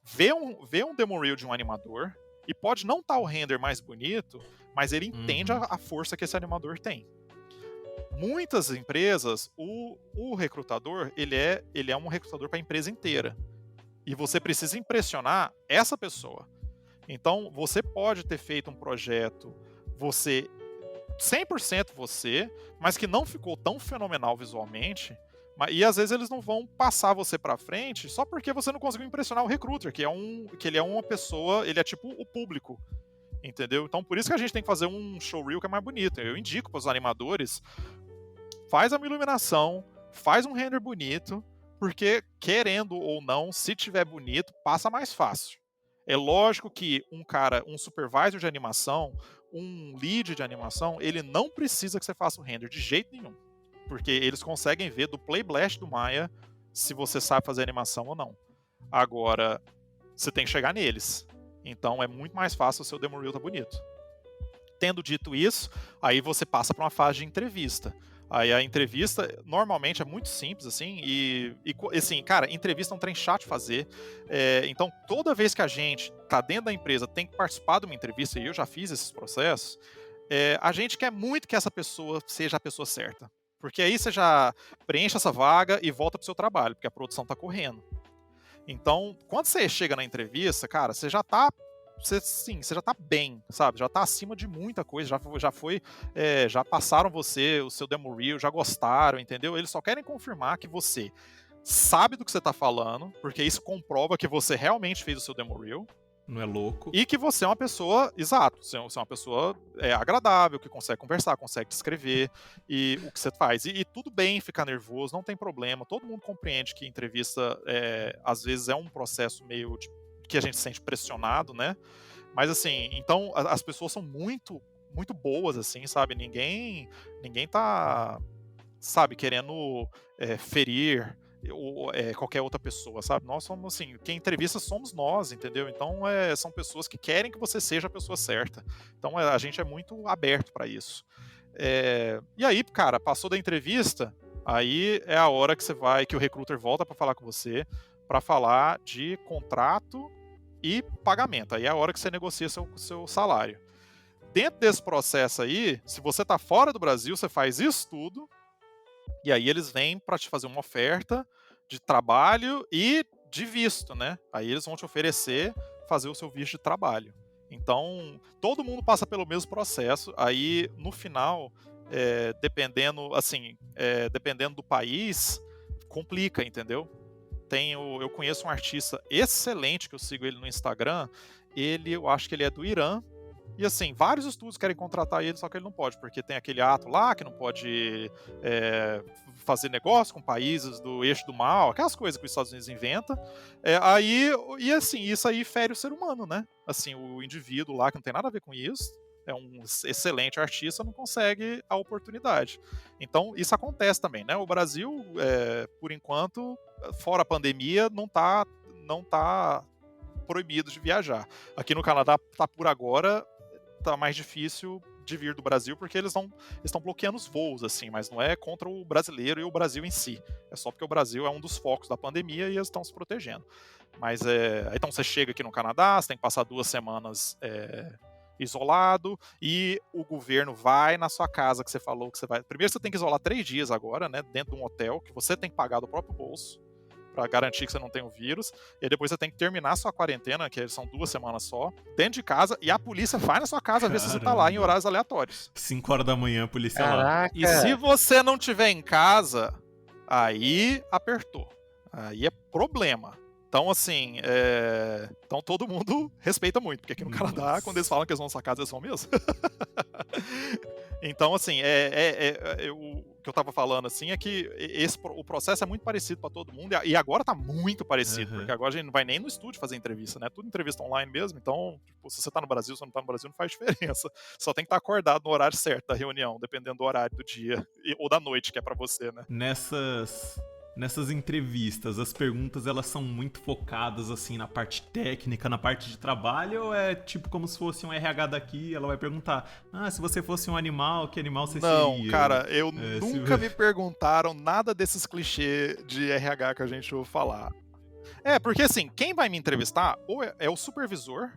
ver um demo reel de um animador e pode não estar o render mais bonito, mas ele entende a força que esse animador tem. Muitas empresas, o recrutador, ele é um recrutador para a empresa inteira. E você precisa impressionar essa pessoa. Então, você pode ter feito um projeto, 100% você, mas que não ficou tão fenomenal visualmente, e às vezes eles não vão passar você para frente só porque você não conseguiu impressionar o recruiter, que ele é uma pessoa, ele é tipo o público. Entendeu? Então, por isso que a gente tem que fazer um showreel que é mais bonito. Eu indico para os animadores, faz uma iluminação, faz um render bonito, porque, querendo ou não, se tiver bonito, passa mais fácil. É lógico que um supervisor de animação, um lead de animação, ele não precisa que você faça o render de jeito nenhum. Porque eles conseguem ver do Playblast do Maya se você sabe fazer animação ou não. Agora, você tem que chegar neles. Então é muito mais fácil o seu demo reel tá bonito. Tendo dito isso, aí você passa para uma fase de entrevista. Aí a entrevista normalmente é muito simples, assim, e assim, cara, entrevista é um trem chato de fazer. Então, toda vez que a gente tá dentro da empresa, tem que participar de uma entrevista, e eu já fiz esses processos, a gente quer muito que essa pessoa seja a pessoa certa. Porque aí você já preenche essa vaga e volta pro seu trabalho, porque a produção tá correndo. Então, quando você chega na entrevista, cara, você já tá bem, sabe? Já tá acima de muita coisa, já passaram o seu demo reel, já gostaram, entendeu? Eles só querem confirmar que você sabe do que você tá falando, porque isso comprova que você realmente fez o seu demo reel. Não é louco. E que você é uma pessoa, exato, você é uma pessoa agradável, que consegue conversar, consegue descrever e o que você faz. E tudo bem ficar nervoso, não tem problema. Todo mundo compreende que entrevista, às vezes, é um processo meio que a gente se sente pressionado, né? Mas, assim, então, as pessoas são muito, muito boas, assim, sabe? Ninguém tá, sabe, querendo ferir ou qualquer outra pessoa, sabe? Nós somos, assim, quem entrevista somos nós, entendeu? Então, são pessoas que querem que você seja a pessoa certa. Então, a gente é muito aberto para isso. E aí, cara, passou da entrevista, aí é a hora que o recruiter volta para falar com você, para falar de contrato e pagamento. Aí é a hora que você negocia seu salário. Dentro desse processo aí, se você tá fora do Brasil, você faz isso tudo, e aí eles vêm para te fazer uma oferta de trabalho e de visto, né? Aí eles vão te oferecer fazer o seu visto de trabalho. Então, todo mundo passa pelo mesmo processo. Aí, no final, dependendo do país, complica, entendeu? Eu conheço um artista excelente que eu sigo ele no Instagram. Eu acho que ele é do Irã. E assim, vários estúdios querem contratar ele, só que ele não pode, porque tem aquele ato lá que não pode fazer negócio com países do eixo do mal, aquelas coisas que os Estados Unidos inventam. Isso aí fere o ser humano, né? Assim, o indivíduo lá que não tem nada a ver com isso, é um excelente artista, não consegue a oportunidade. Então, isso acontece também, né? O Brasil, por enquanto, fora a pandemia, não tá proibido de viajar. Aqui no Canadá, tá por agora, tá mais difícil de vir do Brasil, porque eles estão bloqueando os voos, assim, mas não é contra o brasileiro e o Brasil em si. É só porque o Brasil é um dos focos da pandemia e eles estão se protegendo. Mas, então você chega aqui no Canadá, você tem que passar 2 semanas isolado, e o governo vai na sua casa que você falou que você vai. Primeiro você tem que isolar 3 dias agora, né, dentro de um hotel, que você tem que pagar do próprio bolso, para garantir que você não tem o vírus, e depois você tem que terminar a sua quarentena, que são 2 semanas só, dentro de casa, e a polícia vai na sua casa ver se você tá lá em horários aleatórios. 5 horas da manhã, a polícia Caraca. lá. E se você não tiver em casa, aí apertou. Aí é problema. Então, assim, então todo mundo respeita muito, porque aqui no Canadá, quando eles falam que eles vão na sua casa, eles vão mesmo. Então, assim, o que eu tava falando, assim, é que o processo é muito parecido para todo mundo, e agora tá muito parecido, porque agora a gente não vai nem no estúdio fazer entrevista, né? Tudo entrevista online mesmo, então, tipo, se você tá no Brasil, se você não tá no Brasil, não faz diferença. Só tem que estar acordado no horário certo da reunião, dependendo do horário do dia, ou da noite, que é para você, né? Nessas entrevistas, as perguntas elas são muito focadas assim na parte técnica, na parte de trabalho, ou é tipo como se fosse um RH daqui, ela vai perguntar: se você fosse um animal, que animal você seria? Não, cara, eu nunca me perguntaram nada desses clichês de RH que a gente ouve falar. Porque assim, quem vai me entrevistar ou é o supervisor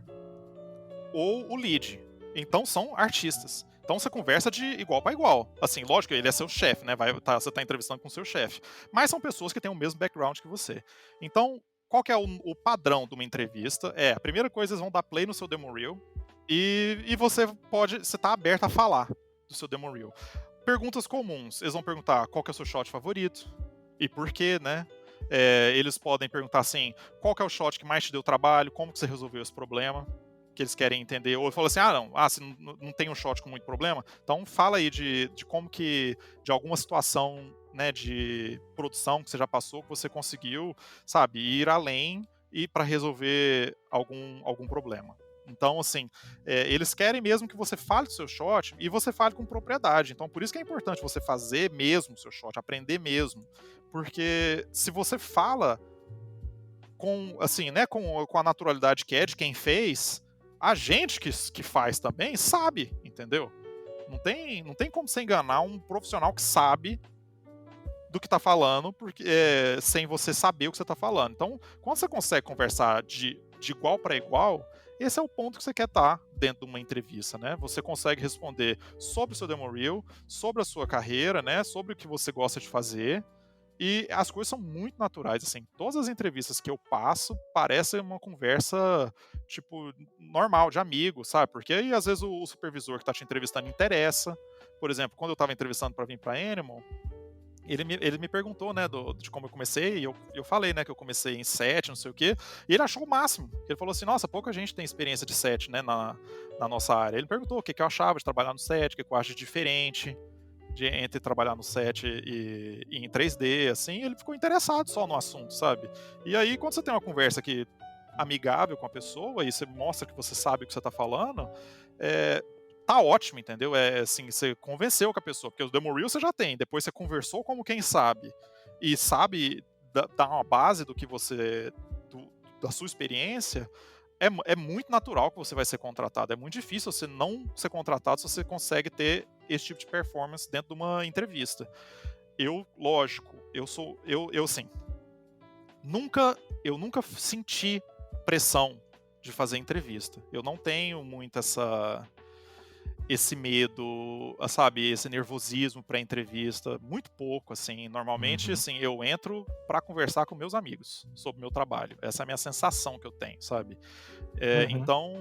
ou o lead. Então são artistas. Então você conversa de igual para igual. Assim, lógico, ele é seu chefe, né? Você tá entrevistando com o seu chefe. Mas são pessoas que têm o mesmo background que você. Então, qual que é o padrão de uma entrevista? A primeira coisa, eles vão dar play no seu demo reel e você tá aberto a falar do seu demo reel. Perguntas comuns. Eles vão perguntar qual que é o seu shot favorito e por quê, né? Eles podem perguntar assim, qual que é o shot que mais te deu trabalho, como que você resolveu esse problema, que eles querem entender, ou fala assim, se não tem um shot com muito problema, então fala aí de como que, de alguma situação, né, de produção que você já passou, que você conseguiu, sabe, ir além e para resolver algum problema. Então, assim, eles querem mesmo que você fale do seu shot e você fale com propriedade. Então, por isso que é importante você fazer mesmo o seu shot, aprender mesmo. Porque se você fala com, assim, né, com a naturalidade que é de quem fez, a gente que faz também sabe, entendeu? Não tem como você enganar um profissional que sabe do que tá falando, porque sem você saber o que você tá falando. Então, quando você consegue conversar de igual para igual, esse é o ponto que você quer estar dentro de uma entrevista, né? Você consegue responder sobre o seu demo reel, sobre a sua carreira, né? Sobre o que você gosta de fazer. E as coisas são muito naturais, assim. Todas as entrevistas que eu passo parecem uma conversa, tipo, normal, de amigo, sabe? Porque aí, às vezes, o supervisor que tá te entrevistando interessa. Por exemplo, quando eu tava entrevistando para vir pra Animal, ele me perguntou, né, de como eu comecei, e eu falei, né, que eu comecei em set, não sei o quê, e ele achou o máximo. Ele falou assim, nossa, pouca gente tem experiência de set, né, na nossa área. Ele me perguntou o que eu achava de trabalhar no set, o que eu acho de diferente entre trabalhar no set e em 3D, assim, ele ficou interessado só no assunto, sabe? E aí, quando você tem uma conversa que amigável com a pessoa, e você mostra que você sabe o que você tá falando, tá ótimo, entendeu? Assim, você convenceu com a pessoa, porque o demo reel você já tem, depois você conversou como quem sabe, e sabe dar uma base do que você, da sua experiência, é muito natural que você vai ser contratado. É muito difícil você não ser contratado se você consegue ter esse tipo de performance dentro de uma entrevista. Lógico, assim, eu nunca senti pressão de fazer entrevista. Eu não tenho muito esse medo, sabe, esse nervosismo pra entrevista, muito pouco, assim. Normalmente, Uhum. assim, eu entro pra conversar com meus amigos sobre o meu trabalho. Essa é a minha sensação que eu tenho, sabe? Uhum. Então,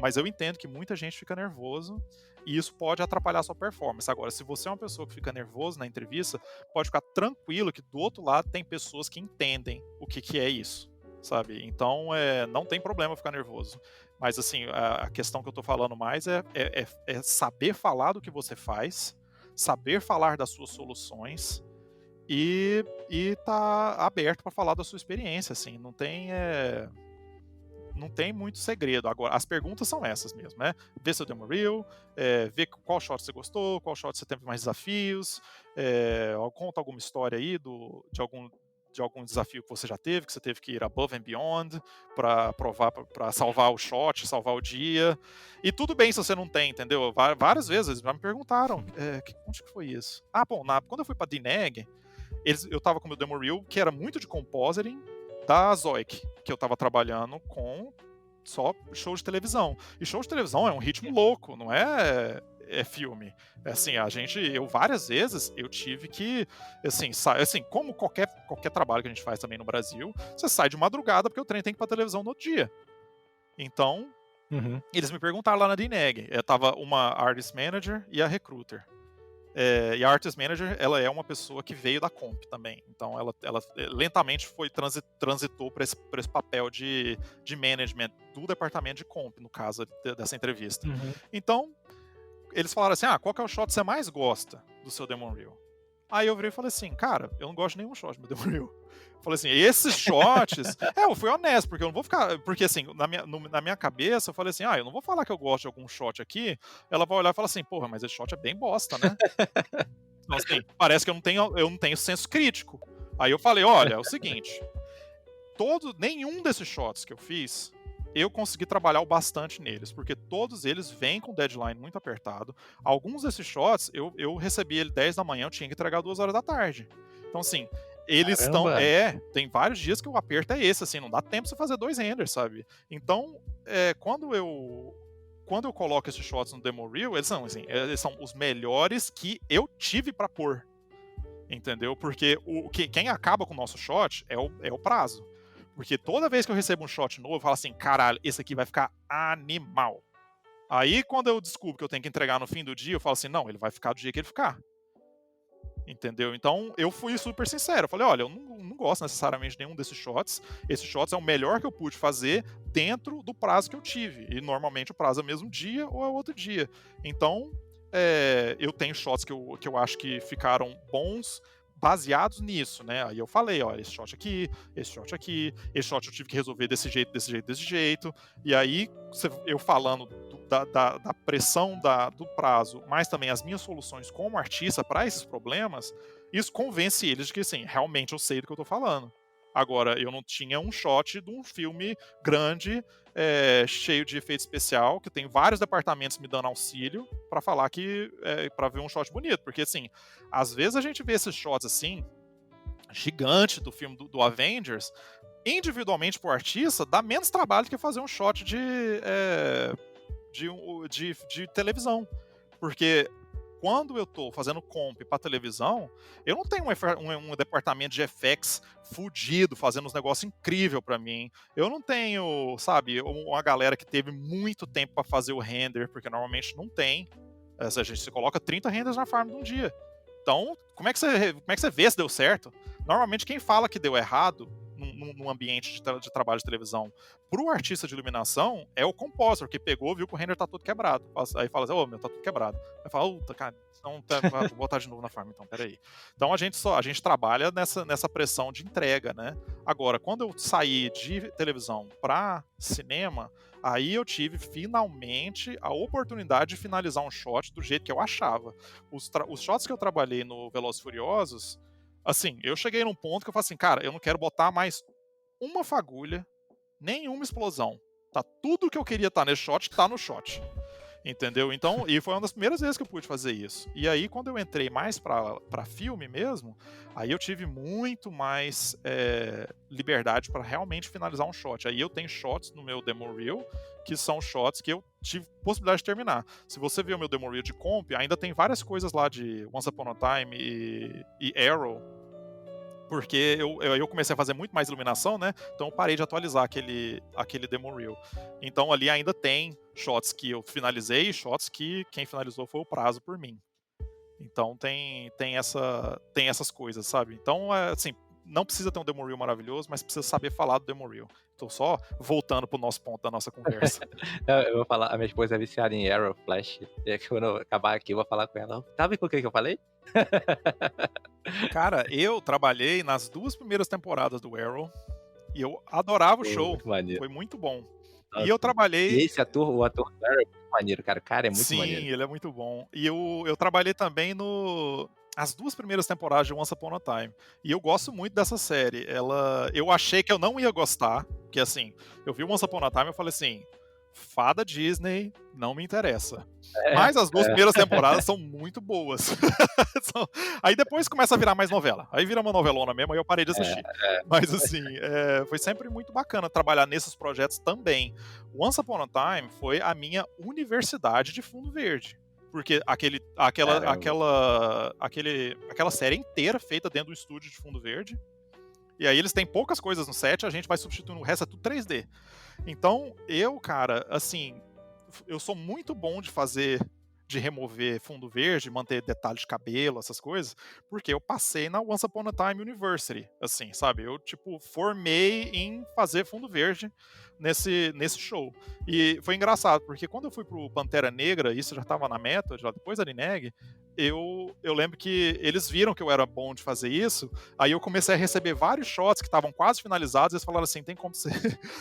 mas eu entendo que muita gente fica nervoso e isso pode atrapalhar a sua performance. Agora, se você é uma pessoa que fica nervoso na entrevista, pode ficar tranquilo que do outro lado tem pessoas que entendem o que, que é isso, sabe? Então, não tem problema ficar nervoso. Mas, assim, a questão que eu tô falando mais é saber falar do que você faz, saber falar das suas soluções e tá aberto para falar da sua experiência, assim. Não tem muito segredo. Agora, as perguntas são essas mesmo, né? Ver seu demo reel, ver qual shot você gostou, qual shot você teve mais desafios, conta alguma história aí de algum desafio que você já teve, que você teve que ir above and beyond para provar, para salvar o shot, salvar o dia. E tudo bem se você não tem, entendeu? Várias vezes eles já me perguntaram, onde que foi isso? Ah, bom, quando eu fui para DNEG, eu tava com o meu demo reel, que era muito de compositing, da Zoic, que eu tava trabalhando com só show de televisão. E show de televisão é um ritmo louco, não é filme. Assim, eu várias vezes eu tive que, assim, como qualquer trabalho que a gente faz também no Brasil, você sai de madrugada porque o trem tem que ir pra televisão no outro dia. Então, Uhum. eles me perguntaram lá na DNEG. Tava uma artist manager e a recruiter. E a Artist Manager, ela é uma pessoa que veio da Comp também. Então, ela lentamente transitou para esse papel de management do departamento de Comp, no caso dessa entrevista. Uhum. Então, eles falaram assim, qual que é o shot que você mais gosta do seu Demon Reel? Aí eu virei e falei assim, cara, eu não gosto de nenhum shot do meu Demon Reel. Falei assim, esses shots... eu fui honesto, porque eu não vou ficar... Porque assim, na minha cabeça, eu falei assim, eu não vou falar que eu gosto de algum shot aqui, ela vai olhar e falar assim, porra, mas esse shot é bem bosta, né? Então assim, parece que eu não tenho senso crítico. Aí eu falei, olha, é o seguinte, nenhum desses shots que eu fiz, eu consegui trabalhar o bastante neles, porque todos eles vêm com deadline muito apertado. Alguns desses shots, eu recebi ele 10 da manhã, eu tinha que entregar 2 horas da tarde. Então assim... Eles estão. Caramba. Tem vários dias que o aperto é esse, assim, não dá tempo pra você fazer 2 renders, sabe? Então, quando eu coloco esses shots no Demo Reel, eles são os melhores que eu tive pra pôr. Entendeu? Porque quem acaba com o nosso shot é o prazo. Porque toda vez que eu recebo um shot novo, eu falo assim, caralho, esse aqui vai ficar animal. Aí, quando eu descubro que eu tenho que entregar no fim do dia, eu falo assim, não, ele vai ficar do dia que ele ficar. Entendeu? Então, eu fui super sincero. Eu falei, olha, eu não gosto necessariamente de nenhum desses shots. Esses shots é o melhor que eu pude fazer dentro do prazo que eu tive. E, normalmente, o prazo é o mesmo dia ou é outro dia. Então, eu tenho shots que eu acho que ficaram bons baseados nisso, né? Aí eu falei, olha, esse shot aqui, esse shot eu tive que resolver desse jeito. E aí, eu falando da pressão do prazo, mas também as minhas soluções como artista para esses problemas, isso convence eles de que, assim, realmente eu sei do que eu tô falando. Agora, eu não tinha um shot de um filme grande, cheio de efeito especial, que tem vários departamentos me dando auxílio para falar que, para ver um shot bonito, porque, assim, às vezes a gente vê esses shots, assim, gigante do filme do Avengers, individualmente pro artista, dá menos trabalho do que fazer um shot de televisão. Porque quando eu tô fazendo comp pra televisão, eu não tenho um departamento de FX fudido, fazendo uns negócios incríveis pra mim. Eu não tenho, sabe, uma galera que teve muito tempo pra fazer o render, porque normalmente não tem. A gente se coloca 30 renders na farm num dia. Então, como é que você vê se deu certo? Normalmente quem fala que deu errado num ambiente de trabalho de televisão pro artista de iluminação é o compositor, que pegou, viu que o render tá todo quebrado. Aí fala assim, meu, tá tudo quebrado. Aí fala, cara, então vou botar de novo na farm, então, peraí. Então a gente trabalha nessa pressão de entrega, né? Agora, quando eu saí de televisão pra cinema, aí eu tive finalmente a oportunidade de finalizar um shot do jeito que eu achava. Os shots que eu trabalhei no Velozes e Furiosos, assim, eu cheguei num ponto que eu falei assim, cara, eu não quero botar mais uma fagulha, nenhuma explosão. Tá tudo que eu queria estar nesse shot, tá no shot. entendeu? Então, e foi uma das primeiras vezes que eu pude fazer isso. E aí, quando eu entrei mais pra filme mesmo, aí eu tive muito mais liberdade para realmente finalizar um shot. Aí eu tenho shots no meu demo reel, que são shots que eu tive possibilidade de terminar. Se você ver o meu demo reel de comp, ainda tem várias coisas lá de Once Upon a Time e Arrow, porque eu comecei a fazer muito mais iluminação, né? Então eu parei de atualizar aquele demo reel. Então ali ainda tem shots que eu finalizei e shots que quem finalizou foi o prazo por mim. Então tem essas coisas, sabe? Então, assim, não precisa ter um demo reel maravilhoso, mas precisa saber falar do demo reel. Tô só voltando pro nosso ponto da nossa conversa. Eu vou falar, a minha esposa é viciada em Arrow, Flash, e quando eu acabar aqui eu vou falar com ela. Sabe com o que eu falei? Cara, eu trabalhei nas 2 primeiras temporadas do Arrow e eu adorava o show. Muito maneiro. Foi muito bom. Nossa. E eu trabalhei... E esse ator, o ator do Arrow é muito maneiro, cara. O cara é muito Sim, maneiro. ele é muito bom. E eu trabalhei também as 2 primeiras temporadas de Once Upon a Time. E eu gosto muito dessa série. Eu achei que eu não ia gostar, porque assim, eu vi Once Upon a Time e eu falei assim, fada Disney não me interessa. Mas as 2 primeiras temporadas são muito boas. Aí depois começa a virar mais novela. Aí vira uma novelona mesmo, aí eu parei de assistir. Mas assim, foi sempre muito bacana trabalhar nesses projetos também. Once Upon a Time foi a minha universidade de fundo verde. Porque aquela série inteira feita dentro do estúdio de fundo verde. E aí eles têm poucas coisas no set, a gente vai substituindo, o resto é tudo 3D. Então, cara, assim, eu sou muito bom de remover fundo verde, manter detalhe de cabelo, essas coisas, porque eu passei na Once Upon a Time University, assim, sabe? Eu, tipo, formei em fazer fundo verde nesse show. E foi engraçado, porque quando eu fui pro Pantera Negra, isso já tava na meta, já depois da Nineg, eu lembro que eles viram que eu era bom de fazer isso, aí eu comecei a receber vários shots que estavam quase finalizados, e eles falaram assim, tem como você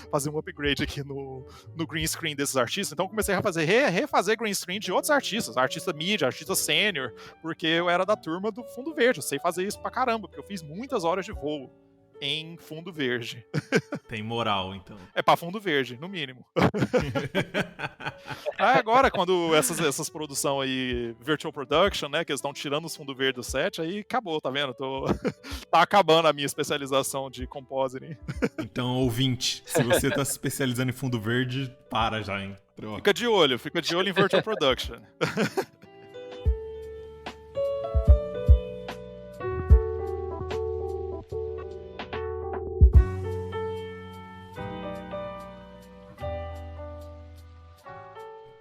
fazer um upgrade aqui no green screen desses artistas? Então eu comecei a refazer green screen de outros artistas, artista mídia, artista sênior, porque eu era da turma do fundo verde, eu sei fazer isso pra caramba, porque eu fiz muitas horas de voo em fundo verde. Tem moral, então. É pra fundo verde, no mínimo. Agora, quando essas produções aí, virtual production, né, que eles estão tirando os fundo verde do set, aí acabou, tá vendo? Tá acabando a minha especialização de compositing. Então, ouvinte, se você tá se especializando em fundo verde, para já, hein? Troca. Fica de olho em virtual production.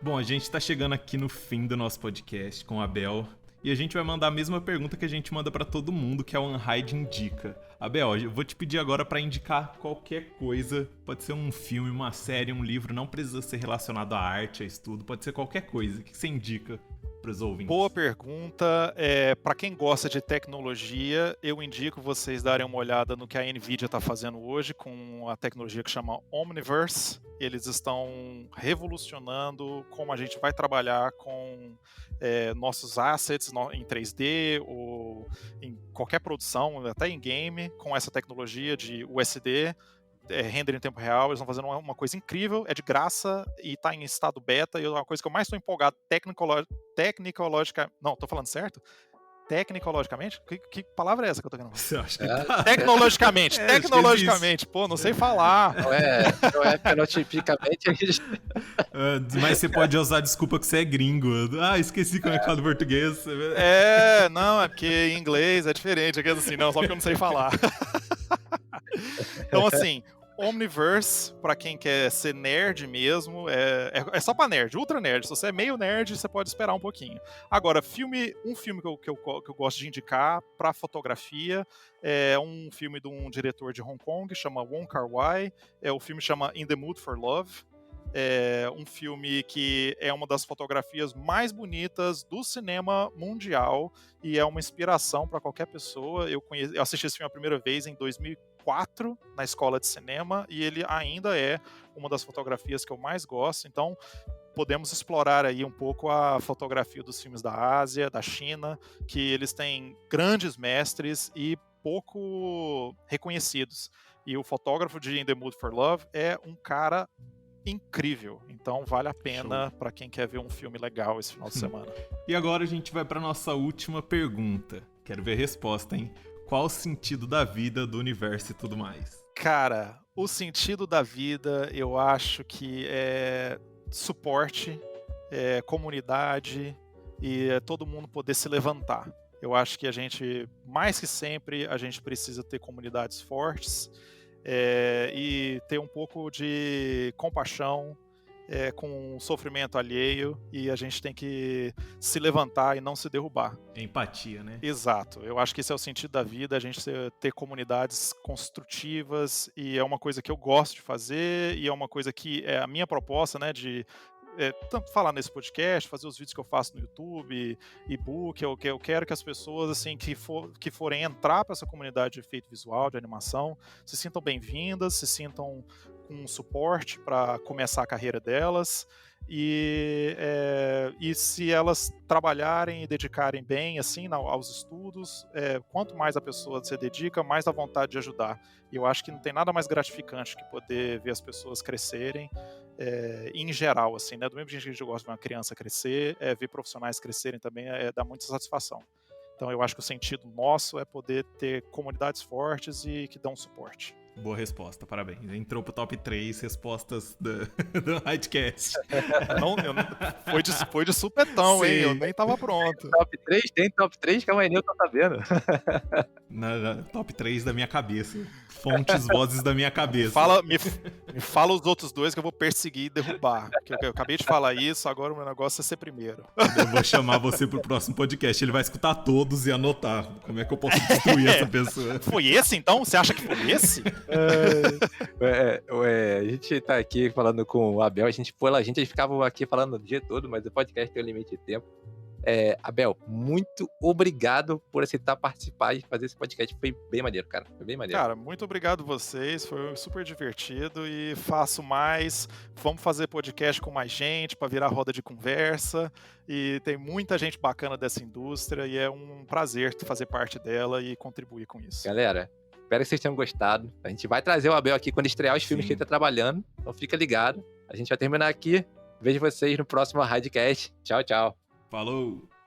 Bom, a gente tá chegando aqui no fim do nosso podcast com a Abel. E a gente vai mandar a mesma pergunta que a gente manda pra todo mundo, que é o Unhide Indica. Abel, eu vou te pedir agora pra indicar qualquer coisa. Pode ser um filme, uma série, um livro. Não precisa ser relacionado à arte, a estudo. Pode ser qualquer coisa. O que você indica pros ouvintes? Boa pergunta. Pra quem gosta de tecnologia, eu indico vocês darem uma olhada no que a NVIDIA está fazendo hoje com a tecnologia que chama Omniverse. Eles estão revolucionando como a gente vai trabalhar com nossos assets em 3D ou em qualquer produção, até em game, com essa tecnologia de USD, render em tempo real. Eles estão fazendo uma coisa incrível, é de graça e está em estado beta, e é uma coisa que eu mais estou empolgado tecnologicamente. Não, estou falando certo? Tecnologicamente? Que palavra é essa que eu tô querendo falar? Acho que tá. Tecnologicamente, tecnologicamente. Pô, não sei falar. Não é fenotipicamente. Mas você pode usar a desculpa que você é gringo. Ah, esqueci como é que fala em português. Não, é porque em inglês é diferente. É assim, não, só que eu não sei falar. Então, assim, Omniverse, pra quem quer ser nerd mesmo, é só pra nerd, ultra nerd. Se você é meio nerd, você pode esperar um pouquinho. Agora, um filme que eu gosto de indicar pra fotografia é um filme de um diretor de Hong Kong, chama Wong Kar-wai. O filme chama In the Mood for Love. É um filme que é uma das fotografias mais bonitas do cinema mundial e é uma inspiração para qualquer pessoa. Eu assisti esse filme a primeira vez em 2004 na escola de cinema e ele ainda é uma das fotografias que eu mais gosto. Então podemos explorar aí um pouco a fotografia dos filmes da Ásia, da China, que eles têm grandes mestres e pouco reconhecidos. E o fotógrafo de In the Mood for Love é um cara incrível. Então vale a pena para quem quer ver um filme legal esse final de semana. E agora a gente vai para nossa última pergunta. Quero ver a resposta, hein? Qual o sentido da vida, do universo e tudo mais? Cara, o sentido da vida, eu acho que é suporte, é comunidade e é todo mundo poder se levantar. Eu acho que a gente, mais que sempre, a gente precisa ter comunidades fortes e ter um pouco de compaixão com o sofrimento alheio, e a gente tem que se levantar e não se derrubar. Empatia, né? Exato. Eu acho que esse é o sentido da vida, a gente ter comunidades construtivas, e é uma coisa que eu gosto de fazer, e é uma coisa que é a minha proposta, né, de tanto falar nesse podcast, fazer os vídeos que eu faço no YouTube, e-book. Eu quero que as pessoas assim que forem entrar para essa comunidade de efeito visual, de animação, se sintam bem-vindas, se sintam com suporte para começar a carreira delas, e se elas trabalharem e dedicarem bem assim aos estudos, quanto mais a pessoa se dedica, mais dá vontade de ajudar. E eu acho que não tem nada mais gratificante que poder ver as pessoas crescerem, em geral, assim, né? Do mesmo jeito que a gente gosta de ver uma criança crescer, ver profissionais crescerem também dá muita satisfação. Então eu acho que o sentido nosso é poder ter comunidades fortes e que dão suporte. Boa resposta, parabéns. Entrou pro top 3 respostas do Hidecast. Foi de supetão, Sim. hein? Eu nem tava pronto. Top 3? Tem top 3? Calma aí, eu tô sabendo. Na top 3 da minha cabeça. Fontes, vozes da minha cabeça. Me fala os outros dois que eu vou perseguir e derrubar. Eu acabei de falar isso, agora o meu negócio é ser primeiro. Eu vou chamar você pro próximo podcast. Ele vai escutar todos e anotar. Como é que eu posso destruir essa pessoa? Foi esse, então? Você acha que foi esse? A gente tá aqui falando com o Abel, a gente ficava aqui falando o dia todo, mas o podcast tem um limite de tempo. Abel, muito obrigado por aceitar participar e fazer esse podcast. Foi bem maneiro, cara. Foi bem maneiro. Cara, muito obrigado vocês. Foi super divertido e faço mais. Vamos fazer podcast com mais gente para virar roda de conversa. E tem muita gente bacana dessa indústria e é um prazer fazer parte dela e contribuir com isso. Galera, espero que vocês tenham gostado. A gente vai trazer o Abel aqui quando estrear os filmes que ele tá trabalhando. Então fica ligado. A gente vai terminar aqui. Vejo vocês no próximo Hidecast. Tchau, tchau. Falou!